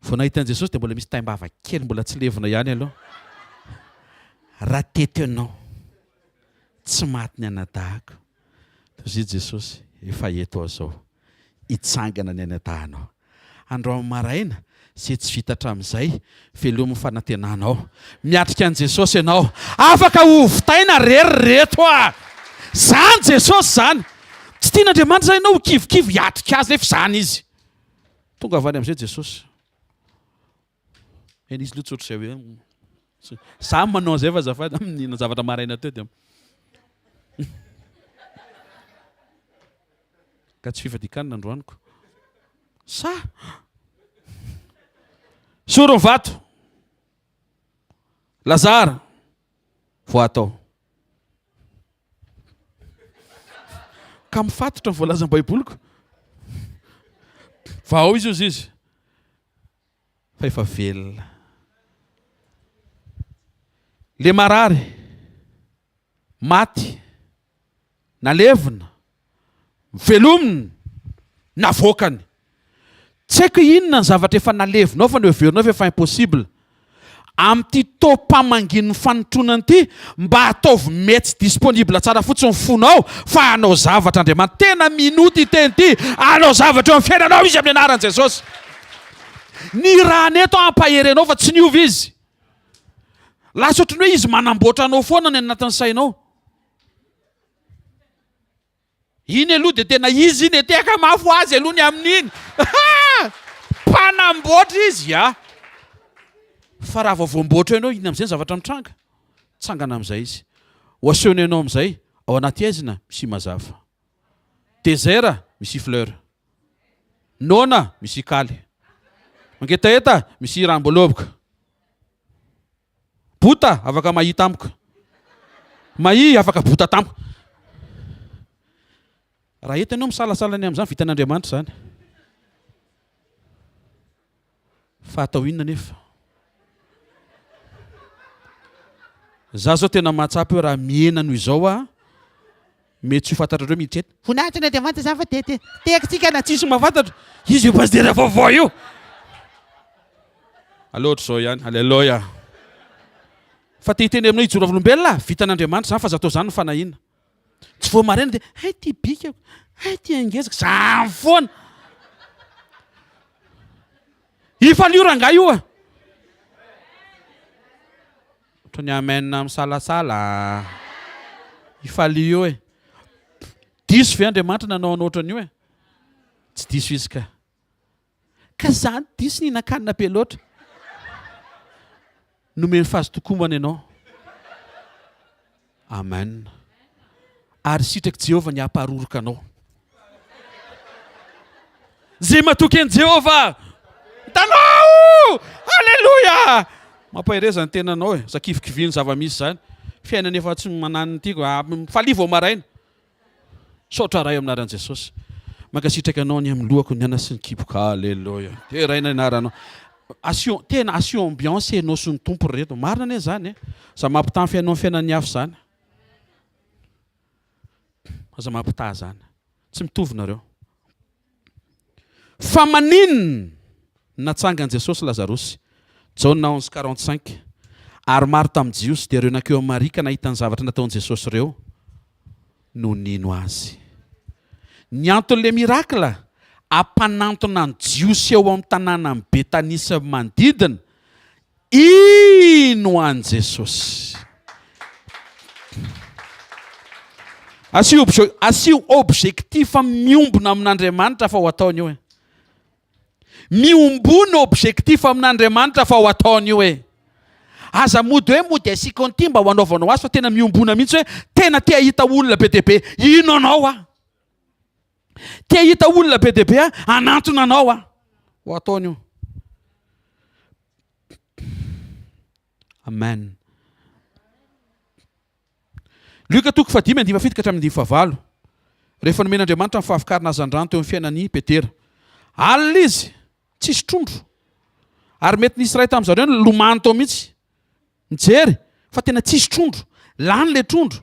vao nahitan'i Jesosy dia mbola misy taimbava kely mbola tsy levona ihany aloha raha teto ianao tsy maty ny anadahako toy izy Jesosy efa eto aho zao hitsangana ny any an-tahanao. Andro maraina zay tsy vita hatramin'izay velomy fanantenanao. Miatrika an' Jesosy ianao. Afaka hovitaina reto a. Zany Jesosy zany. Tsy tian'Andriamanitra zany ianao kivikivy hiatrika azy nefa zany izy. Tonga avany amin'izay Jesosy. Eny izy loha tsotra izay hoe samy manao an'izay fa zafady amin'ny zavatra maraina teo dia ka tsy fifadikanina androaniko. Soro vato. Lazara vao atao. Ka mifatotra ny voalazan'ny baiboliko. Vao izy. Fa efa velona. Le marary, maty, nalevina, velomina, navokany. Tsy haiko inona ny zavatra efa nalevinao fa neverinao fa efa impossible. Amin'ity tao-pamangin'ny fanotronana ity mba ataovy mety disponible tsara fotsiny fonao fa hanao zavatra Andriamanitra. Tena minuty teny ity hanao zavatra eo amin'ny fiainanao izy amin'ny anaran'i Jesosy. Ny raha neto ampaherenao fa tsy niova izy. Lasa ohatrany hoe izy manamboatra anao foana ny anatin'ny sainao. Iny aloha dia tena izy iny teka mafy azy aloha ny amin'iny. Mpanamboatra izy fa raha voamboatra ianao iny amin'izay zavatra mitranga. Tsangana amin'izay izy. Hoasehony ianao amin'izay ao anaty aizina misy mazava. Désert misy fleur. Nona misy kaly. Mangetaheta misy ramboloboka. Bota afaka mahita amiko. Mahi afaka bota tamiko. Raha eto ianao misalasalany amin'izany vitan'Andriamanitra zany. Fa atao inona nefa? Za zao tena mahatsapy hoe raha miena noho izao mety tsy ho fantatrareo miditra eto. Voninahitra n'Andriamanitra zany fa tekintsika na tsisy mahafantatra. Izy io pasitera vaovao io. Aloatra zao ihany. Alleluia. Fa titeny aminao ijoro avolombelona vitan'Andriamanitra zany fa zatao zany ny fanahina. Tsy vao maraina dia hay ty bika, hay ty angezaka zany foana. Ifalio rangahy io Otrany amena misalasala. Ifalio io diso ve Andriamanitra nanao anao ohatran'io Tsy diso izy ka. Ka zany diso ny nakanina be loatra. Nomeny fahazotokomana ianao. Amen. Ary sitraky Jehovah ny hampaharoroka anao. Zay matoky an'i Jehovah. Tanao! Alléluia! Mampahereza ny tenanao Zakivikiviny zava-misy zany. Fiainana efa tsy manano tiako. Falia vao maraina. Saotra ray amin'ny anaran'i Jesosy. Mankasitraka anao ny amin'ny lohako ny ana sy ny kiboko. Alléluia. Teraina anaranao. Tena asio ambiance ianao sy ny tompo reto. Marina ane zany za mampitaha fiainao fiainan'ny hafa zany. Aza mampitaha zany. Tsy mitovy nareo. Fa maninona natsangan'i Jesosy Lazarosy. Jaune 11:45. Ary maro tamin'ny jiosy dia ireo nankeo marika nahita ny zavatra nataon'i Jesosy ireo no nino azy. Ny anton'le mirakla ampanantona ny jiosy eo amin'ny tanàna amin'ny Betanisy manodidina ino an'i Jesosy. Asio objectif miombona amin'Andriamanitra fa ho ataony io Miombona objectif amin'Andriamanitra fa ho ataony io Aza mody hoe mody asika an'ity mba ho anaovanao azy fa tena miombona mihitsy hoe tena te hahita olona be dia be. Ino anao Te hahita olona be dia be anantona anao ho ataony io. Amen. Luka 5:5-7. Rehefa nomen'Andriamanitra ny fahafikarina azan-drano teo amin'ny fiainan'i Petera. Alina izy, tsisy trondro. Ary mety nisy ray tamin'ny zareo lomano tao mihitsy. Nijery, fa tena tsisy trondro. Lany le trondro.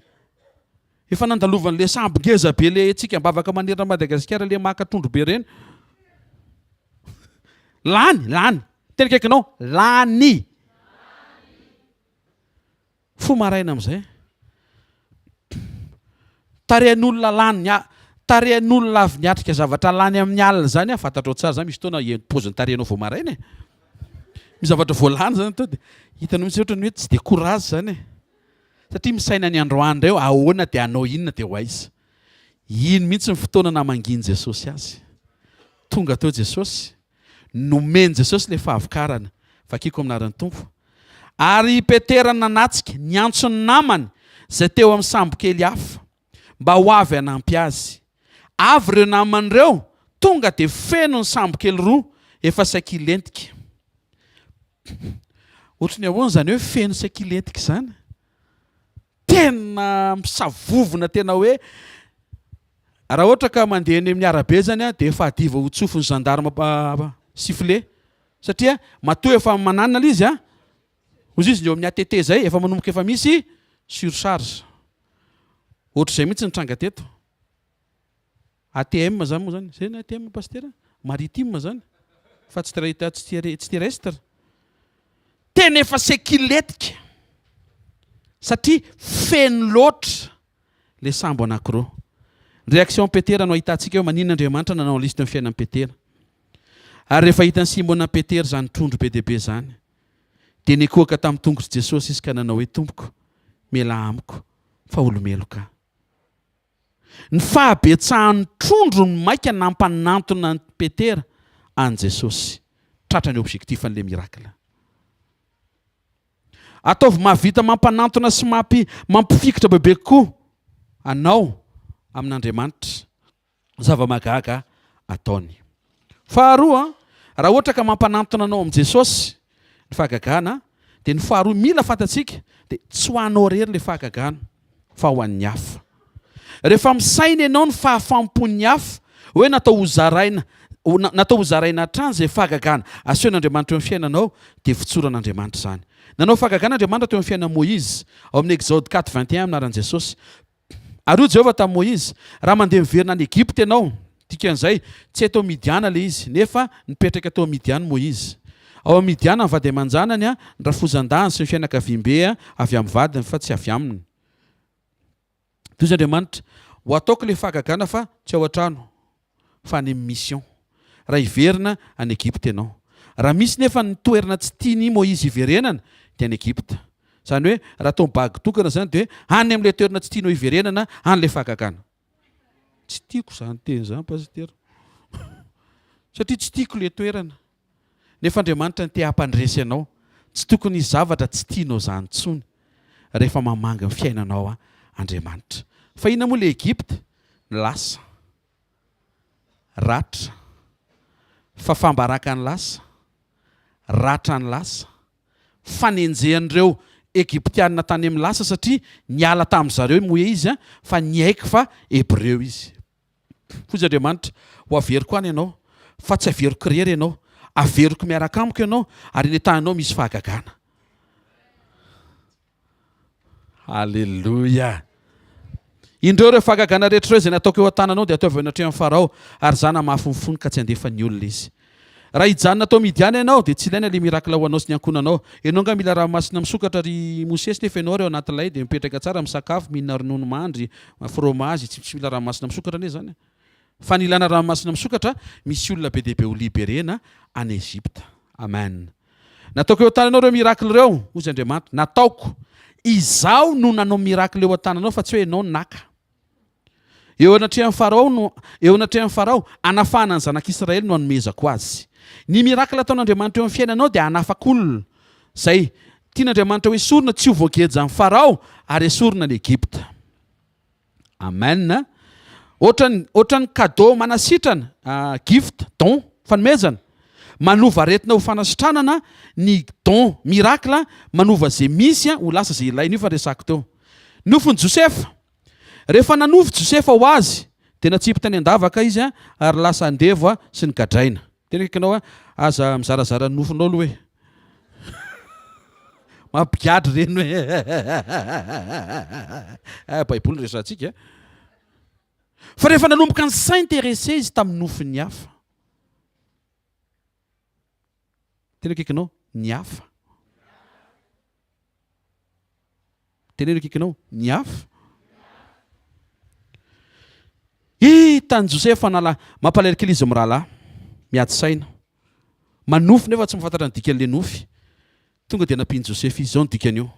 Efa nandalovan'le sambo ngeza be le tsika mbavaka manerana Madagasikara le maka trondro be reny. Lany. Tena kaikinao, lany. Fo maraina amin'izay. Tarehan'olona lany tarehan'olona avy niatrika zavatra lany amin'ny alina zany a fantatrao tsara zany misy fotoana poziny tarehanao vao maraina e misy zavatra voalany zany to de hitanao misy ohatra ny hoe tsy de courage zany e satria misaina ny androany reo ahoana de anao inona de ho aiza iny mihitsy ny fotoana namanginy Jesosy azy tonga teo Jesosy nomeny Jesosy le fahavokarana vakiko aminaran'ny tompo ary Petera nanatsika niantso ny namany zay teo amin'ny sambo kely hafa mba ho avy hanampy azy avy ireo naman'ireo tonga de feno ny sambo kely roa efa sakilentika ohatrany ahoana zany hoe feno sakilentika zany tena misavovona tena hoe raha ohatra ka mandeha eny amin'ny arabe zany a de efa adiva ho tsofony gendarme sifflet satria matoa efa mananana izy a ozy izy eo amin'ny ATT zay efa manomboka efa misy surcharge ohatr'izay mihitsy nitranga teto ATM zany moa zany zay na ATM pasteur maritime zany fa tsy terrestre tena efa sekiletika satria feno loatra le sambo anankiroa réaction Petera no ahitantsika eo maninona Andriamanitra nanao lista amin'ny fiainan'ny Petera ary rehefa hitany Simona Petera zany trondro be deabe zany de nikoaka tamin'ny tongotra Jesosy izy ka nanao hoe tompoko mela amiko fa olomeloka ny fahabetsahan'ny trondro ny maika nampanantona ny Petera any Jesosy tratrany objectifan'le mirakla ataovy mahavita mampanantona sy mampifikitra bebe koa anao amin'Andriamanitra zava-magaga ataony faharoa raha ohatra ka mampanantona anao amin'i Jesosy ny fahagagana de ny faharoa mila fantatsika de tsy ho anao rery le fahagagana fa ho an'ny hafa rehefa misaina ianao ny fahafampony hafa hoe natao ho zaraina hatrany zay fahagagana asehoan'Andriamanitra eo amin'ny fiainanao de fitsoran'Andriamanitra zany nanao fahagagana Andriamanitra teo amin'ny fiainan'i Moïse ao amin'ny Exode 4:21 aminaran'i Jesosy ary Jehovah tamin'i Moïse raha mandeha miverina any Egypte ianao dikan'izay tsy atao Midiana le izy nefa nipetraka tao Midiana Moïse ao Midiana ny vady aman-janany a ny rafozan-dahany sy ny fianakaviam-be avy amin'ny vadiny fa tsy avy aminy toy izy Andriamanitra ho ataoko le fahagagana fa tsy ao an-trano fa any amin'ny mission raha hiverina any Egypte ianao raha misy nefa ny toerana tsy tiany Moïse hiverenana de any Egypte zany hoe raha tao bagy tokana zany de any amin'le toerana tsy tianao hiverenana an'le fahagagana tsy tiako zany teny zany pasteur satria tsy tiako le toerana nefa Andriamanitra ny te hampandresy anao tsy tokony zavatra tsy tianao zany tsony rehefa mamanga ny fiainanao Andriamanitra fa ina moa le Egypte ny lasa ratra fa fambaraka ny lasa ratra ny lasa fanenjehan'ireo Egyptianina tany amin'ny lasa satria niala tamin'zareo Moïse fa niaiky fa Hebreo izy fozy Andriamanitra ho averiko any ianao fa tsy averiko rery ianao averiko miaraka amiko ianao ary ny tananao misy fahagagana Halleluja indreo reo fahagagana rehetra reo zay nataoko eo an-tananao de ataovy anatrehan'ny Farao ary zany mahafonifoniny ka tsy andefa ny olona izy raha hijanona atao Midiana ianao de tsy ilaina le mirakla ho anao sy ny ankonanao ianao nga mila ranomasina misokatra ry Mosesy nefa ianao reo anatin'ilay de mipetraka tsara misakafo mihinana ronono mandry fromazy tsy mila ranomasina misokatra ane zany fa ny ilana ranomasina misokatra misy olona be deabe ho liberena any Egypte amen nataoko eo an-tananao reo mirakla reo ozy Andriamanitra nataoko izaho no nanao mirakla eo an-tananao fa tsy hoe ianao naka eo anatrehan'ny Farao anafahana ny zanak'Israely no anomezako azy ny mirakla ataon'Andriamanitra eo amin'ny fiainanao dia hanafak'olona zay tian'Andriamanitra hoe sorona tsy ho voagejan'ny Farao ary esorona ny Egypte amen ohatran'ny cadeau manasitrana gift don fanomezana manova aretina ho fanasitranana ny don mirakla manova zay misy ho lasa zay ilainy io fa resako teo nofony Josefa rehefa nanofy Josefa ho azy de natsipita ny andavaka izy ary lasa andevo sy ny gadraina tena kikanao aza mizarazara nofonao aloha hoe mampigadry reny hoe baiboly resantsika fa rehefa nanomboka ny s'intéressé izy tamin'ny nofony hafa tena kikanao ny hafa tena kikanao ny hafa hitany Josefa mampalahelo izy mirahalahy miady saina manofy nefa tsy mifantatra ny dikan'le nofy tonga dia nampiny Josefa izy zao ny dikany io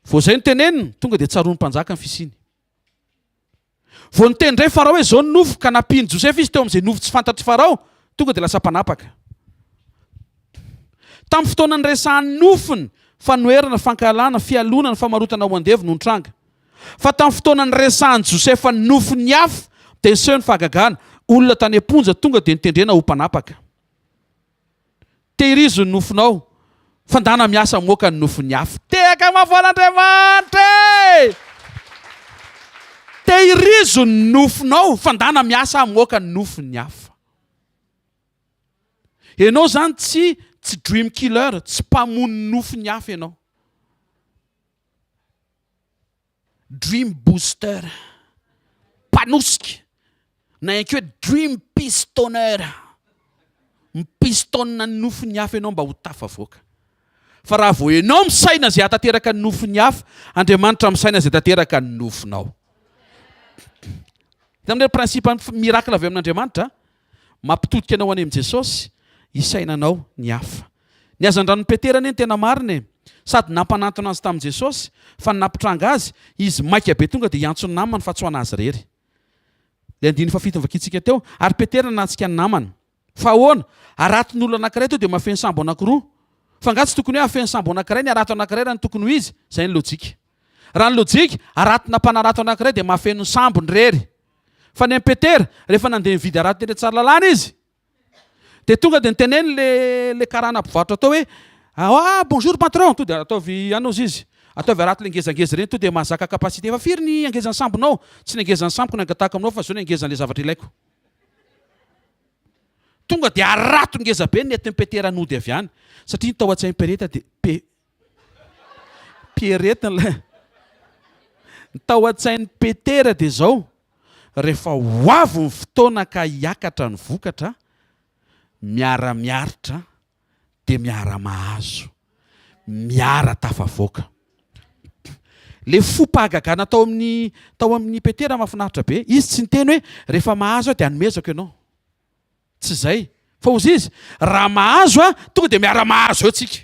vao zay ny teneniny tonga dia tsaroany mpanjaka ny fisiny vao niteny ndray Farao hoe zao ny nofy ka nampiny Josefa izy teo amin'izay nofy tsy fantatry Farao tonga dia lasa mpanapaka tamin'ny fotoana ny resahany nofiny fanoherana fankalana fialonana famarotana ao andevy no nitranga fa tamin'ny fotoana ny resahany Josefa nofiny hafa dia niseho ny fahagagana olona tany amponja tonga dia nitendrena ho mpanapaka tehirizo ny nofinao fandana miasa moaka ny nofiny hafa tehaka mavoan'Andriamanitra tehirizo ny nofinao fandana miasa moaka ny nofiny hafa ianao zany tsy dream killer tsy mpamony nofiny hafa ianao dream booster panosika na ianko hoe dream pistonner mipistonna ny nofiny hafa ianao mba ho tafavoaka fa raha vao ianao misaina zay hatateraka ny nofiny hafa Andriamanitra misaina zay tateraka ny nofinao amin'ny prinsipa mirakla avy amin'Andriamanitra mampitodika anao any amin'ny Jesosy isainanao ny hafa ny azan-dranon'ny Petera ny tena marina sady nampanantona azy tamin'i Jesosy fa napitranga azy izy maika be tonga dia iantsony namany fa tsoana azy rery le andiny fafito vakitsika teo ary Petera natsika ny namany fa ahoana aratin'ny olona anankiray teo dia mahafeny sambo anankiroa fa ngatsy tokony hoe afeny sambo anankiray ny arato anankiray raha ny tokony ho izy zay ny lojika raha ny lojika aratina mpanarato anankiray dia mahafeny sambo ny rery fa ny Petera rehefa nandeha mividy arato teny tsara lalàna izy dia tonga dia niteneny le karana mpivarotra atao hoe bonjour patron to dia ataovy anozy izy ataovy arato le angezangeza reny to dia mahazaka kapasité fa firy ny angezan'ny sambonao tsy ny angezan'ny samboko ny angatahako aminao fa zao ny angezan'le zavatra ilaiko tonga dia arato ngeza be nentin'ny Petera nody avy any satria tao an-tsain'ny Pereta dia Pereta tao an-tsain'ny Petera dia zao rehefa ho avy ny fotoana ka hiakatra ny vokatra miara-miaritra dia miara-mahazo miara tafavoaka le fopahagagana tao amin'ny Petera mahafinaritra be izy tsy niteny hoe rehefa mahazo dia hanomezako ianao tsy zay fa ozy izy raha mahazo tonga dia miara-mahazo eo tsika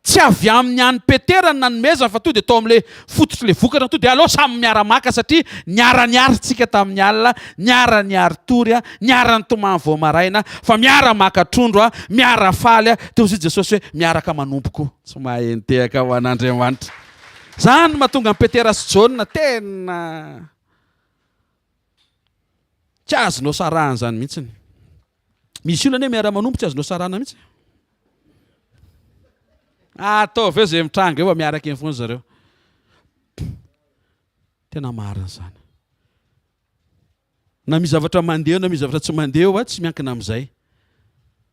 tsy avy amin'ny any Petera nanomezana fa to dia tao amin'le fototry le vokatra to dia aleo samy miara-maka satria niara-niaritsika tamin'ny alina niara-niary tory niara-ny tomany vao maraina fa miara-maka trondro miara-faly teo izy Jesosy hoe miaraka manompoko tsy maheno tehaka ho an'Andriamanitra zany mahatonga ny Petera sy Jaona tena tsy azonao sarahana zany mihitsiny misy olona hoe miara-manompo tsy azonao sarahana mihitsy ataovy eo zay mitranga eo miaraka eny foana zareo tena marina zany na misy zavatra mandeha na misy zavatra tsy mandeha tsy miankina amin'izay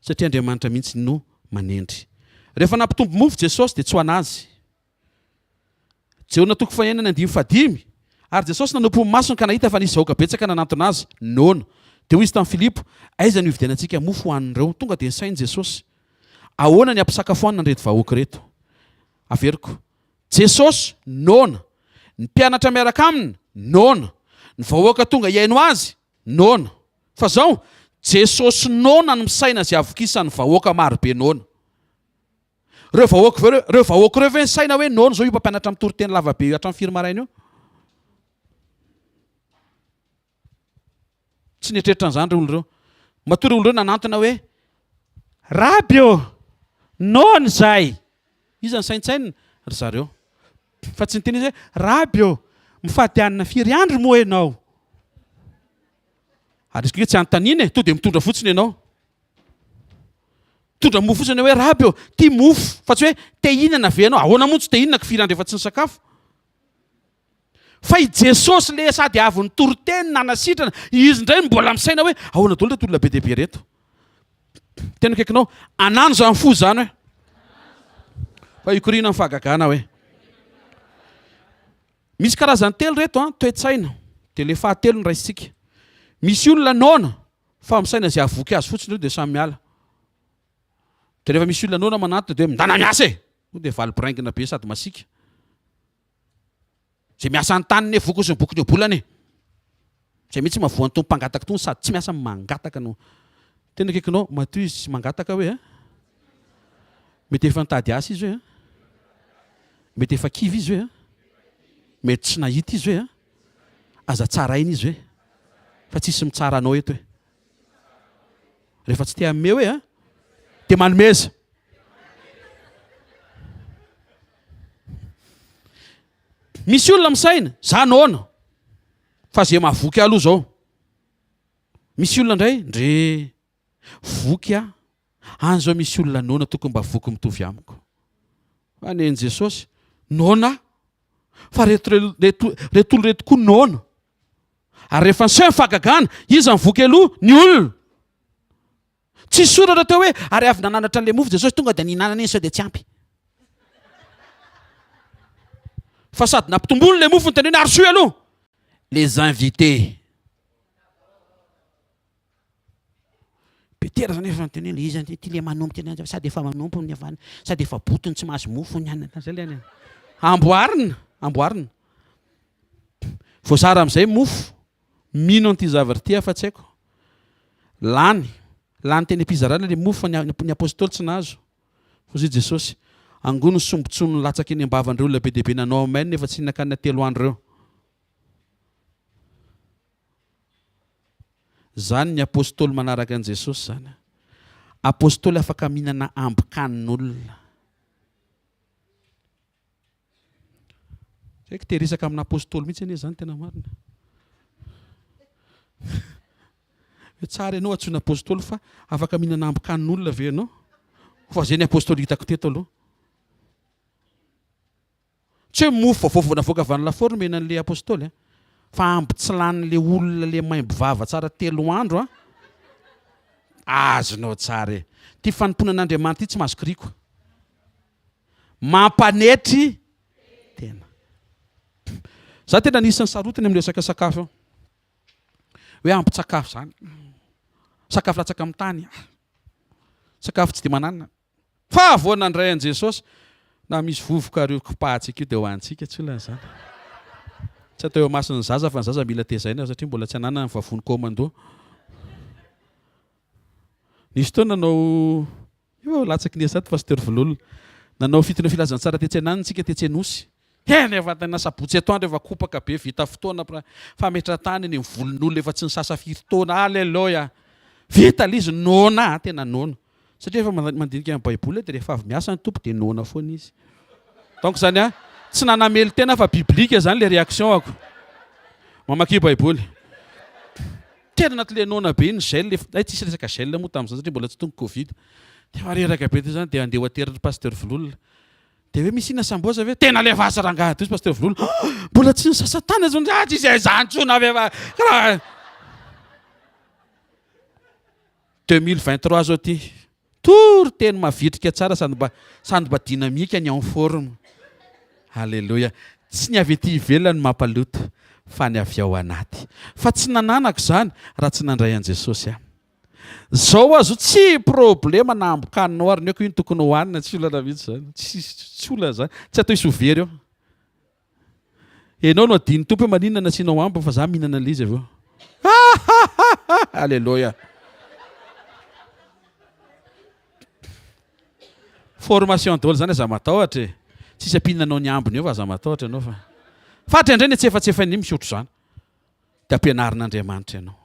satria Andriamanitra mihitsy no manendry rehefa nampitombo mofo Jesosy dia tsy ho anazy Jeona toko fahenana 5 ary Jesosy nanompo masony ka nahita fa nisy vahoaka betsaka nanantona azy noana dia hoy izy tamin'ny Filipo aiza ny ividianantsika mofo hoanin'ireo tonga dia nisainy Jesosy ahoana ny ampisakafoanina reto vahoaka reto averiko Jesosy noana ny mpianatra miaraka aminy noana ny vahoaka tonga iaino azy noana fa zao Jesosy noana ny misaina zay avokisan'ny vahoaka marobe noana reo vahoaka reo ve ny saina hoe noana zao io mpampianatra amin'ny toriteny lavabe hatramin'ny firy maraina io tsy nietreritra n'izany reo olona reo matory olona reo nanantona hoe rabio noana zay izy ny saintsainy ry zareo fa tsy niteny izy hoe rabio mifady anina firy andro moa ianao ary izy tsy anontaniny to dia mitondra fotsiny ianao mitondra mofo fotsiny hoe rabio tia mofo fa tsy hoe te hinana ve ianao ahoana moa tsy te hinana firy andro efa tsy ny sakafo fa i Jesosy le sady avy ny toriteny nanasitrana izy indray mbola misaina hoe ahoana daholo reto olona be dehibe reto tena kaikinao anano zany fo zany hoe fa ikorina amin'ny fahagagana hoe misy karazany telo reto toe-tsaina dia le fahatelo ny raisitsika misy olona naona fa misaina zay avoky azy fotsiny reo dia samy miala dia rehefa misy olona naona manantona dia mindana miasa dia valibiraingina be sady masika zay miasa ny taniny voko sy ny boky ny bolany zay mihitsy mahavoan'ny tompo mpangataka tony sady tsy miasa mangataka no tena akaikinao matoy izy sy mangataka hoe mety efa nitady asa izy hoe mety efa kivy izy hoe mety tsy nahita izy hoe aza tsarainy izy hoe fa tsisy mitsara anao eto hoe rehefa tsy tea ame hoe de manomeza misy olona misaina za naona fa zay mahavoky aloha zao misy olona ndray ndre voky any zao misy olona naona tokony mba voky mitovy amiko aneny Jesosy naona fa reto koa naona ary rehefa ny seho mifagagana izy mivoky aloha ny olona tsy soratra teo hoe ary avy nananatra an'le mofo Jesosy tonga de ninanana iny sao de tsy ampy fa sady nampitombono le mofo ny teneny ary soe aloha les invités Petera zany efa nyteneny izy ty le manompo tena sady efa manompo ny avany sady efa botony tsy mahazo mofo ny anana zay le amboarina voasara amin'izay mofo mino an'ity zavatra ty afa tsy haiko lany teny am-pizarana le mofo ny apôstôly tsy nahazo fa zay Jesosy angony sombontsony latsaky eny ambavandreo la be deaibe nanao amainy nefa tsy nakany 3 andro reo zany ny apôstôly manaraka an' Jesosy zany apôstôly afaka mihinana ambikanin'olona zay teresaka amin'ny apôstôly mihitsy anie zany tena marina hoe tsara ianao antsoina apôstôly fa afaka mihinana ambikanin'olona ve ianao fa zay ny apôstôly hitako teto aloha tsy hoe mofo vavoavonavoaka avy any lafaoro menan'le apôstôly fa ambitsilany le olona le maimbo vava tsara 3 andro azonao tsara ty fanomponan'Andriamanitra ty tsy mahazo kriko mampanetry tena za tena nisany sarotiny amin'ny resaka sakafo hoe ambitsakafo zany sakafo latsaka amin'ny tany sakafo tsy de mananina fa voanandray an' Jesosy na misy vovoka reo kipahatsika io de hoantsika tsy olana zany tsy atao eo masiny zaza fa ny zaza mila tezaina satria mbola tsy anana ny vavony komando nisy tao nanao io latsaky niasaty pasteur Vololona nanao fitona filazantsara tetsenanitsika tetsenosy nefa tena sabotsy atoandro efa kopaka be vita fotoana fametratany ny volon'olona efa tsy ny sasa 5 taona aleloya vita le izy nona tena nona satria efa mandinika amin'ny baiboly de rehefa avy miasa ny tompo de nona foana izy donc zany tsy nanamely tena fa biblika zany le réaction ako mamaky baiboly tena anaty le nona be iny gel tsisy resaka gel moa tamin'izany satria mbola tsy tonga covid de mareraka be ty zany de andeha hoateratry pasteur Vololona de hoe misy ina sambosa ve tena le vasa rangaha izy pasteur Vololona mbola tsy nisasa tany zany tsy izay zany tsona ave 2023 zao ty tory teny mavitrika tsara sady mba dynamique ny en forme halleloja tsy ny avy ety ivelany mampaloto fa ny avy ao anaty fa tsy nananako zany raha tsy nandray an' Jesosy zao azo tsy problema na ambikaninao ary neoko iny tokony hohanina tsy olana mihitsy zany tsy olana zany tsy atao isovery eo enao no adiny tompo hoe maninona nasianao ambo fa za mihinana an'le izy aveo halleloja formation dolo zany aza matahotra tsisy ampihinanao ny ambony eo fa aza matahotra ianao fa fatra indray ny tsefatsefany misy otro zany de ampianarin'Andriamanitra ianao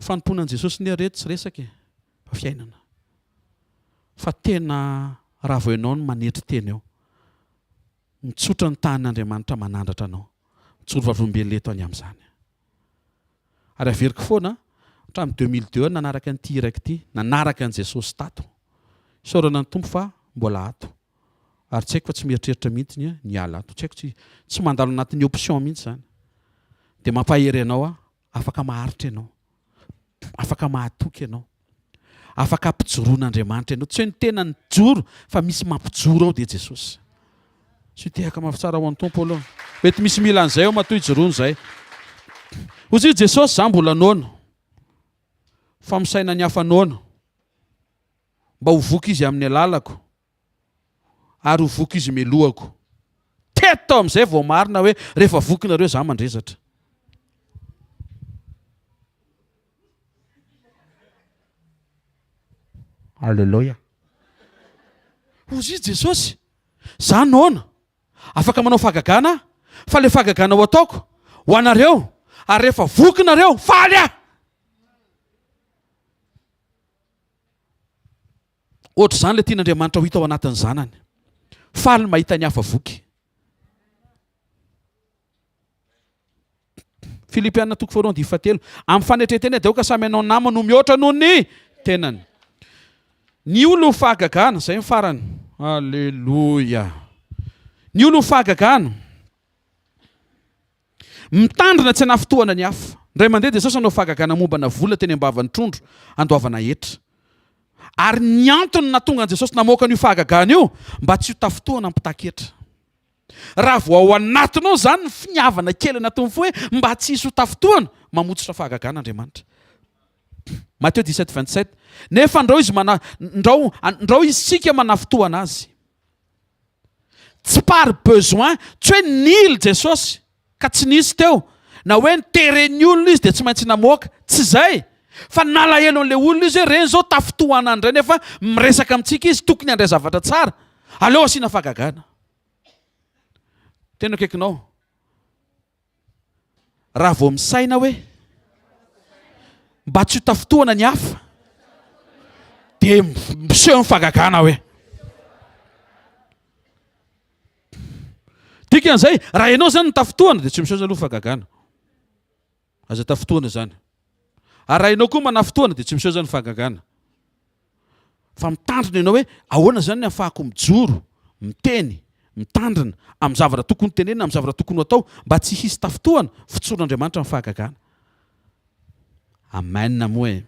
fanomponan'i Jesosy ny reto tsy resaka fa fiainana fa tena raha vao ianao no manetry tena eo mitsotra ny tanin'Andriamanitra manandratra anao mitsoro vavolombelona any amin'izany ary averiko foana hatramin'ny 2002 nanaraka ny tiraka ity nanaraka an' Jesosy tato isaorana ny tompo fa mbola ato ary tsy haiko fa tsy mieritreritra mihitsy ny ala ato tsy haiko tsy mandalo anatin'ny option mihitsy zany de mampahery ianao afaka maharitra ianao afaka mahatoky ianao afaka ampijoroan'Andriamanitra ianao tsy hoe ny tena ny joro fa misy mampijoro ao de Jesosy sy tehaka mafitsara ho an'ny tompo aloha mety misy mila an'izay ao matoy joroany zay ozy Jesosy za mbola naona fa misaina ny hafa naona mba ho voky izy amin'ny alalako ary ho voky izy melohako teto amin'izay vao marina hoe rehefa vokinareo za mandrezatra. Alleloia. Ozy izy Jesosy, za naona afaka manao fahagagana fa le fahagagana ho ataoko ho anareo ary rehefa vokinareo faly ah. Ohatra zany le tian'Andriamanitra ho hita ao anatin'ny zanany. Faly mahita ny hafa voky. Filipiana 4:17 amin'ny fanetretena dia ka samy anao namana no mihoatra noho ny tenany. Ny olo fahagagana zay ny farany. Alleluia. Ny olo fahagagana mitandrina tsy hanafotoana ny hafa. Ndray mandeha dia Jesosy anao fahagagana mombana vola teny ambavan'ny trondro andoavana hetra. Ary ny antony natonga an Jesosy namoaka an'io fahagagana io mba tsy ho tafotoana mpitaketra. Raha vao ao anatinao zany ny finiavana kely anatin'ny fo hoe mba tsy hisy ho tafotoana mamotsitra fahagagana Andriamanitra. Matteo 17:27. Nefa ndrao izy ndrao isika manafotoana azy. Tsy par besoin, tsy hoe nily Jesosy ka tsy nisy teo na hoe nitereny olona izy dia tsy maintsy namoaka, tsy zay. Fa nalahelo an'ilay olona izy hoe reny zao tafotoana andray nefa miresaka amintsika izy tokony handray zavatra tsara. Aleo asiana fahagagana. Tena akaikinao. Raha vao misaina hoe mba tsy ho tafotoana ny hafa dia miseho fahagagana hoe. Dikan'izay raha ianao zany ny tafotoana dia tsy miseho zany fahagagana. Aza tafotoana zany. Ary raha ianao koa manafotoana dia tsy miseho zany fahagagana. Fa mitandrina ianao hoe ahoana zany ny ahafahako mijoro, miteny, mitandrina amin'ny zavatra tokony tenenina, amin'ny zavatra tokony atao mba tsy hisy tafotoana fitsoron'Andriamanitra amin'ny fahagagana. Amen moa e.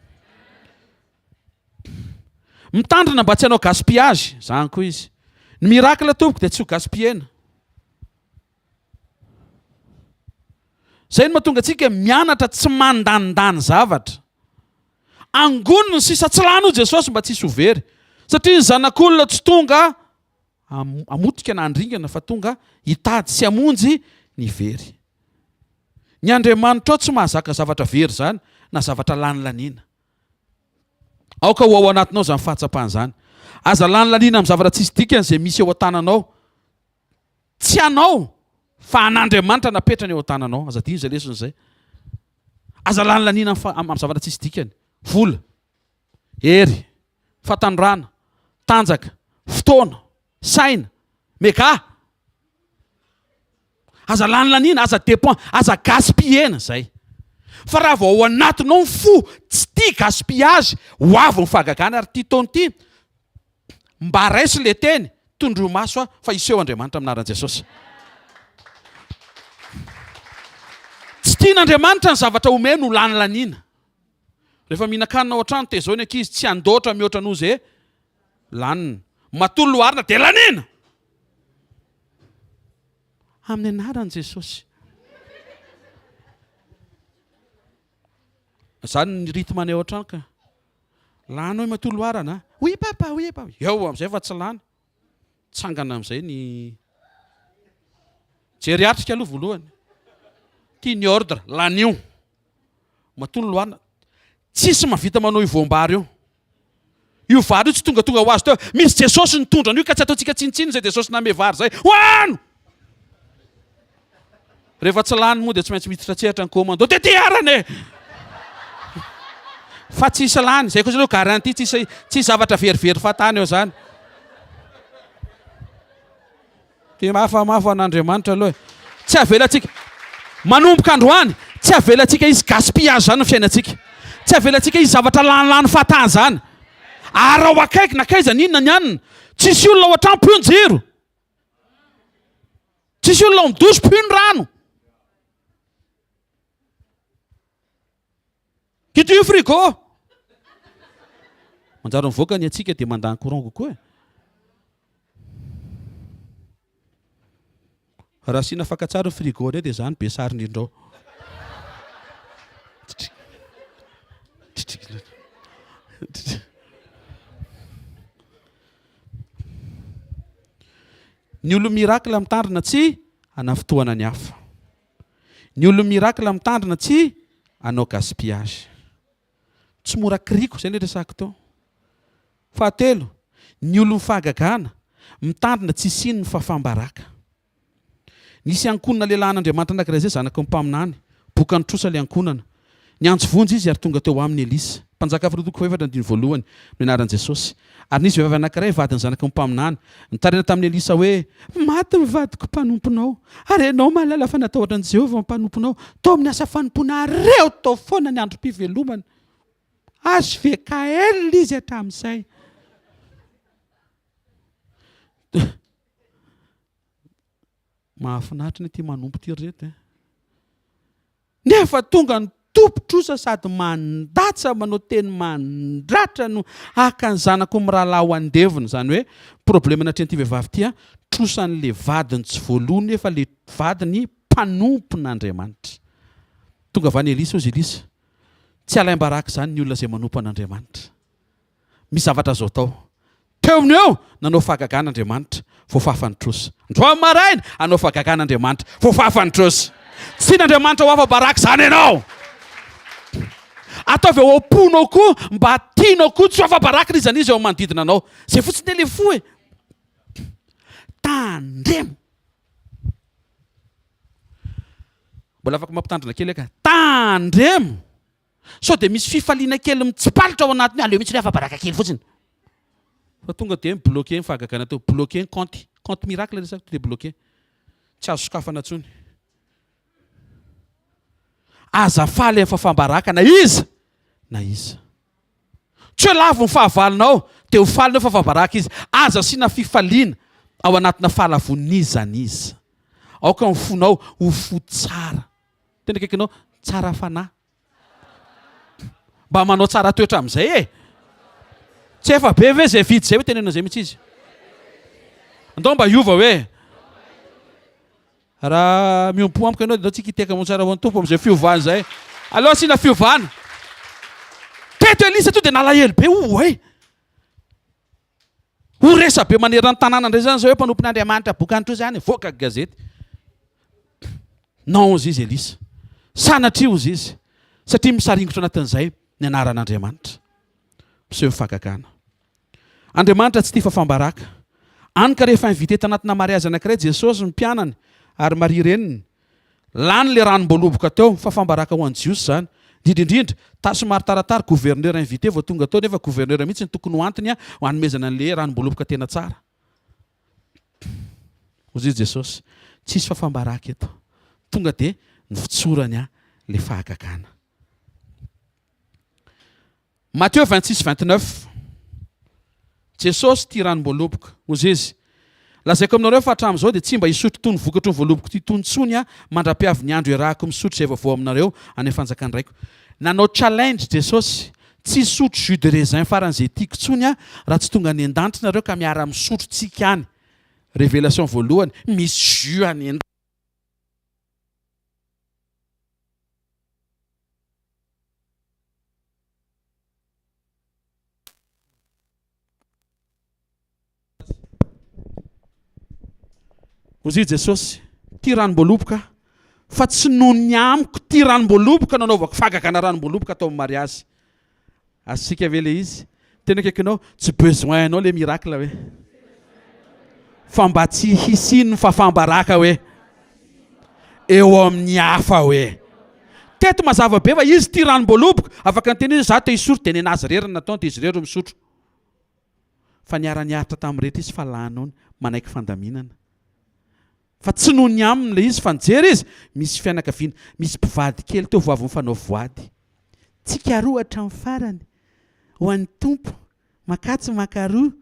Mitandrina mba tsy hanao gaspillage, zany koa izy. Ny miaraka tompoko dia tsy ho gaspillena. Zay no mahatonga antsika mianatra tsy mandandany zavatra. Angoniny ny sisa tsy lany Jesosy mba tsy hisy ho very. Satria ny zanak'olona tsy tonga amotika na andringana fa tonga hitady sy hamonjy ny very. Ny Andriamanitra tsy mahazaka zavatra very zany na zavatra lany laniana. Aoka ho ao anatinao zany fahatsapahana zany. Aza lany laniana amin'ny zavatra tsisy dikany izay misy eo an-tananao. Tsy anao fa an'Andriamanitra napetrany eo an-tananao. Aza dia izay lesona izay. Aza lany laniana amin'ny zavatra tsisy dikany. Vola, hery, fatandrana, tanjaka, fotoana, saina, meka. Aza lany laniana, aza dépend, aza gaspillena zay. Fa raha vao ao anatinao ny fo tsy tia gaspillage, ho avy ny fahagagana ary tia taona ity mba raisy le teny tondro maso fa iseho Andriamanitra aminaran'i Jesosy. Tsy tian'Andriamanitra ny zavatra omeny ho lany laniana. Rehefa mihinan-kanina ao an-trano tezao ny ankizy tsy andoatra mihoatra noho izay lanina. Matolo loharina dia laniana. Amin'ny anaran'i Jesosy. Zany ny rythme any ao an-trano ka. Lany hoe matolo loharana. Oui papa, oui papa. Eo amin'izay fa tsy lany. Tsangana amin'izay ny gériatrika aloha voalohany. Tia ny ordre, lanio. Matolo loharina. Tsisy mahavita manao io voambary io. Io vary io tsy tonga ho azy teo. Misy Jesosy nitondra an'io ka tsy ataontsika tsinitsiny izay Jesosy name vary zay. Hoano! Rehefa tsy lany moa dia tsy maintsy miditra tsehatra ny komando. Dia tiarany e! Fa tsisy lany. Zay koa zany garantie tsisy zavatra verivery fatany eo zany. Dia mafamafy an'Andriamanitra aloha. Tsy avelantsika. Manomboka androany. Tsy avelantsika izy gaspillage zany ny fiainantsika. Tsy avelantsika izy zavatra lanilany fatany zany. Ary ao akaiky na kaiza ninona ny anina. Tsisy olona ao an-trano pio ny jiro. Tsisy olona ao midosy pio ny rano. Kito io frigo. Manjary mivoaka ny atsika dia mandany courant kokoa. Raha sina fakatsara ny frigo indray dia zany be sariny indrao. Ny olo mirakla mitandrina tsy ana fotoana ny hafa. Ny olo mirakla mitandrina tsy anao gaspillage. Tsy mora kriko zay ny resaka tao. Fahatelo, ny olo mifahagagana mitandrina tsy siny fa fambaraka. Nisy ankonana lehilahy an'Andriamanitra anankiray zay zanaka mpaminany, boka nitrosa le ankonana. Ny anjo vonjy izy ary tonga teo aminy Elisa. Mpanjaka faharoa efatra andiny voalohany amin'ny anaran'i Jesosy. Ary nisy vehivavy anankiray vadiny zanaka mpaminany. Nitarina tamin'ny Elisa hoe maty ny vadiko mpanomponao. Ary ianao mahalala fa natahotra an'i Jehovah mpanomponao. Tao amin'ny asa fanompona reo tao foana ny androm-pivelomana. hvkl izy hatramin'izay. Mahafinaritra ny ty manompo ty reto. Nefa tonga ny tompotrosa sady mandatsa manao teny mandratra no haka ny zanako mirahalahy ho andevina. Zany hoe problème natrehan'ity vehivavy ty trosan'le vadiny tsy voalohany nefa le vadiny mpanompon'Andriamanitra. Tonga avany Elisa ozy Elisa. Tsy alaim-baraka zany ny olona izay manompo an'Andriamanitra. Misy zavatra zao tao. Teo amin'ny eo nanao fahagagan'Andriamanitra vao fafany trosa. Androany maraina anao fahagagan'Andriamanitra vao fafany trosa. Tsy n'Andriamanitra ho afa-baraka zany ianao. Ataovy eo amponao koa mba tianao koa tsy ho afa-baraka izy an'izy eo manodidina anao. Zay fotsiny le fo e. Tandremo. Mbola afaka mampitandrina kely eka. Tandremo. So dia misy fifaliana kely mitsipalitra ao anatiny aleo mitsy ny afa-baraka kely fotsiny. Fa tonga dia bloqué ny fahagagana teo. Bloqué ny compte. Compte miracle resaka dia bloqué. Tsy azo sokafana intsony. Aza faly amin'ny fafambaraka na iza. Na iza. Tsy hoe lavo ny fahavalonao dia ho faly ny fafambaraka izy. Aza sina fifaliana ao anatina fahalavoniza n'iza. Aoka ny fonao ho fo tsara. Tena kaikinao tsara fanahy. Mba manao tsara toetra amin'izay e. Tsy efa be ve zay vidy zay hoe tenenao zay mihitsy izy. Andao mba hiova hoe. Raha miompo amiko ianao dia tsy kiteka mo tsara ho an'ny tompo amin'izay fiovana zay. Aleo sina fiovana. Teto Elisa to dia nalahelo be e. Ho resa be manerana ny tanàna indray zany zao hoe mpanompon'Andriamanitra boka an'tro zany voaka gazety. Non ozy izy Elisa. Sanatria ozy izy. Satria misaringitra anatin'izay ny anaran'Andriamanitra. Miseho mifahagagana. Andriamanitra tsy tia fafambaraka. Anka rehefa invité tanatina mariazy anankiray Jesosy ny mpianany ary Maria reniny. Lany le ranom-boaloboka teo fafambaraka ho an'i Jiosy zany. Indrindra tasomary taratara gouverneur invité vao tonga tao nefa gouverneur mihitsy ny tokony ho antony ho hanomezana an'le ranom-boaloboka tena tsara. Ozy Jesosy tsisy fafambaraka eto. Tonga dia nifotsorany le fahagagana. Matthieu 26-29. Jesosy tia ranom-boaloboka. Ozy izy. Lazaiko aminareo fa hatramin'izao dia tsy mba hisotro tony vokatry ny voaloboka ty tontsony mandra-piavy ny andro iarahako misotro izay vaovao aminareo any fanjakany raiko. Nanao challenge Jesosy. Tsy sotro jus de raisin faran'izay tiako tsony raha tsy tonga any an-danitra nareo ka miara misotro tsika any. Révélation voalohany misy jus any an-danitra. Ozy Jesosy tia ranom-boaloboka fa tsy noho ny amiko tia ranom-boaloboka nanaovako fahagagana ranom-boaloboka atao amin'ny mariazy. Asika ve le izy? Tena kaikinao tsy besoin anao le miracle hoe. Fa mba tsy hisiny fa fambaraka hoe. Eo amin'ny hafa hoe. Teto mazava be fa izy tia ranom-boaloboka afaka ny teny izy za te hisotro dia nenazy reriny nataony dia izy rero misotro. Fa niara-niaritra tamin'ny rehetra izy fa lanao manaiky fandaminana. Fa tsy noho ny aminy le izy fa nijery izy misy fianakaviana, misy mpivady kely teo vao avy mifanao voady. Tsika roa hatramin'ny farany ho an'ny tompo makatsy makaroa.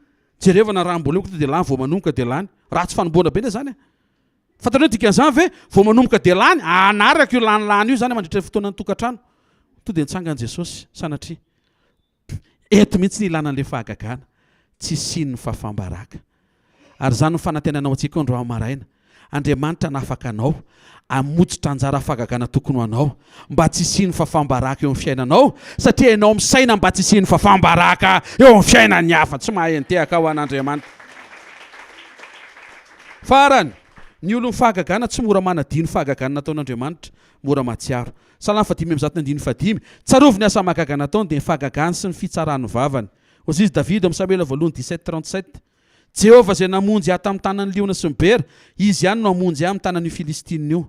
Jerevana ranom-boaloboka dia lany vao manomboka dia lany. Raha tsy fanomboana be zany. Fantareo dikan'izany ve vao manomboka dia lany anaraka io lanilany io zany mandritra fotoana ny tokantrano. To dia nitsangany Jesosy sanatria. Eto mihitsy ny ilana an'ilay fahagagana. Tsy siny ny fafambaraka. Ary zany ny fanantenanao antsika androany maraina. Andriamanitra nafaka anao amotsitra anjara fahagagana tokony ho anao mba tsy siny fafambaraka eo amin'ny fiainanao satria ianao misaina mba tsy siny fafambaraka eo amin'ny fiainan'ny hafa. Tsy mahay nitehaka ho an'Andriamanitra. Farany Ny olo mifahagagana tsy mora manadino fahagagana nataon'Andriamanitra, mora matsiaro. Salama 5:1. Tsarovy ny asa mahagaga nataony dia ny fahagagany sy ny fitsarany vavany. Hozy izy David amin'ny Samuel voalohany 17:37. Jehovah izay namonjy ahy tamin'ny tanan'ny liona sy ny bera, izy ihany no hamonjy ahy amin'ny tanan'ny Filistina io.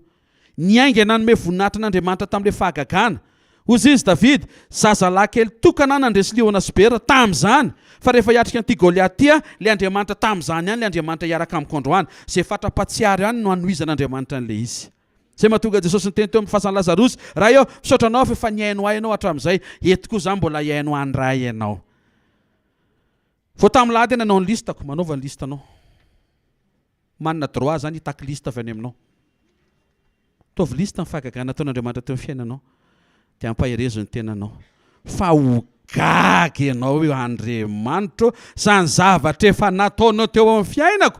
Ny ainga nanome voninahitra n'Andriamanitra tamin'ilay fahagagana. Hozy izy David, zazalahy kely tokana nandresy liona sy bera tamin'izany. Fa rehefa hiatrika an'ity Goliaty ilay Andriamanitra tamin'izany ihany ilay Andriamanitra hiaraka amin'ny kondroany. Izay fatra-patsiaro ihany no hanohizan'Andriamanitra an'ilay izy. Zay mahatonga Jesosy ny teny teo amin'ny fasan'i Lazarosy, raha eo misaotranao fa efa niaino ahy ianao hatramin'izay, eto koa zany mbola hiaino any ray ianao. Vao tamin'ny lahady nanao ny listako, manaova ny listanao. Manana droit zany hitaky lista avy any aminao. Taovy lista ny fahagagana ataon'Andriamanitra teo amin'ny fiainanao, dia ampaherezo ny tenanao. Fa gaga ianao io Andriamanitra, zany zavatra efa nataonao teo amin'ny fiainako.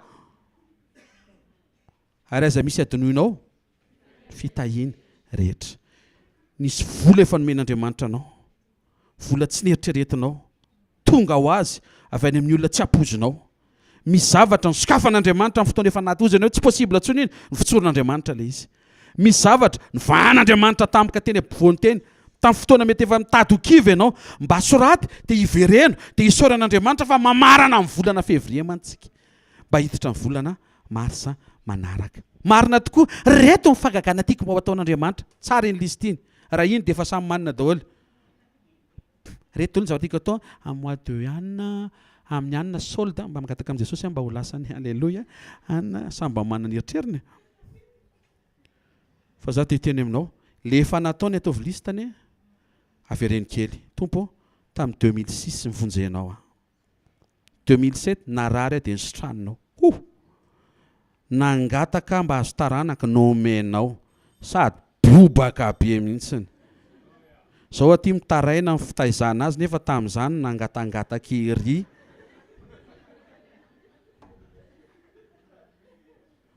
Ary aiza misy adinoinao fitahiny rehetra. Nisy vola efa nomen'Andriamanitra anao, vola tsy nieritreretinao, tonga ho azy avy any amin'ny olona tsy ampozinao. Misy zavatra nosokafan'Andriamanitra amin'ny fotoana efa naty ozy ianao, tsy possible tsony iny, nofotsorin'Andriamanitra ilay izy. Misy zavatra novan'Andriamanitra tampoka teny ampovoany teny, tamin'ny fotoana mety efa mitady ho kivy ianao, mba soraty dia hivereno dia hisaoran'Andriamanitra fa mamarana amin'ny volana février mantsika, mba hiditra amin'ny volana marsa manaraka. Marina tokoa, reto ny fahagagana tiako mba ataon'Andriamanitra. Tsara iny listiny, raha iny dia efa samy manana daholo. Reto ny zavatra tiako atao amin'ny mois de Anna, amin'ny anina solde, mba mangataka amin'i Jesosy mba ho lasany. Alléluia. Anna samy mba manana eritreriny. Fa za teny aminao, le efa nataony ataovy listany, avereny kely. Tompo, tamin'ny 2006 mivonjenao. 2007 narary dia nisotranonao. Nangataka mba azo taranaka nomenao, sady bobaka be mihitsiny. Zao aty mitaraina ny fitaizana azy, nefa tamin'izany nangatangataky ery.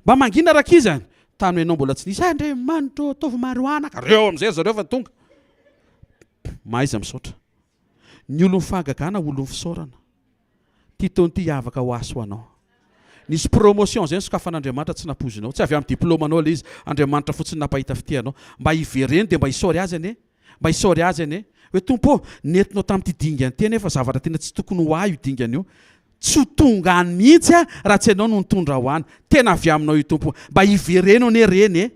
Mba mangina raka izy any, tany ianao mbola tsy nisy, Andriamanitra ataovy maroanaka. Reo amin'izay zareo fa tonga. Maiza misaotra. Ny olo mifahagagana, olo fisaorana. Ty taony ty hiavaka ho aso anao. Nisy promotion zay sokafan'Andriamanitra tsy nampozinao, tsy avy amin'ny diplômanao ilay izy, Andriamanitra fotsiny napahita fitianao, mba hivereny dia mba hisaory azy ane, mba hisaory azy ane. Hoe tompo, nentinao tamin'ity dingany teny efa zavatra tena tsy tokony ho ahy io dingany io. Tsy ho tonga any mihitsy raha tsy ianao no nitondra ho any. Tena avy aminao io tompo, mba hivereno ane reny.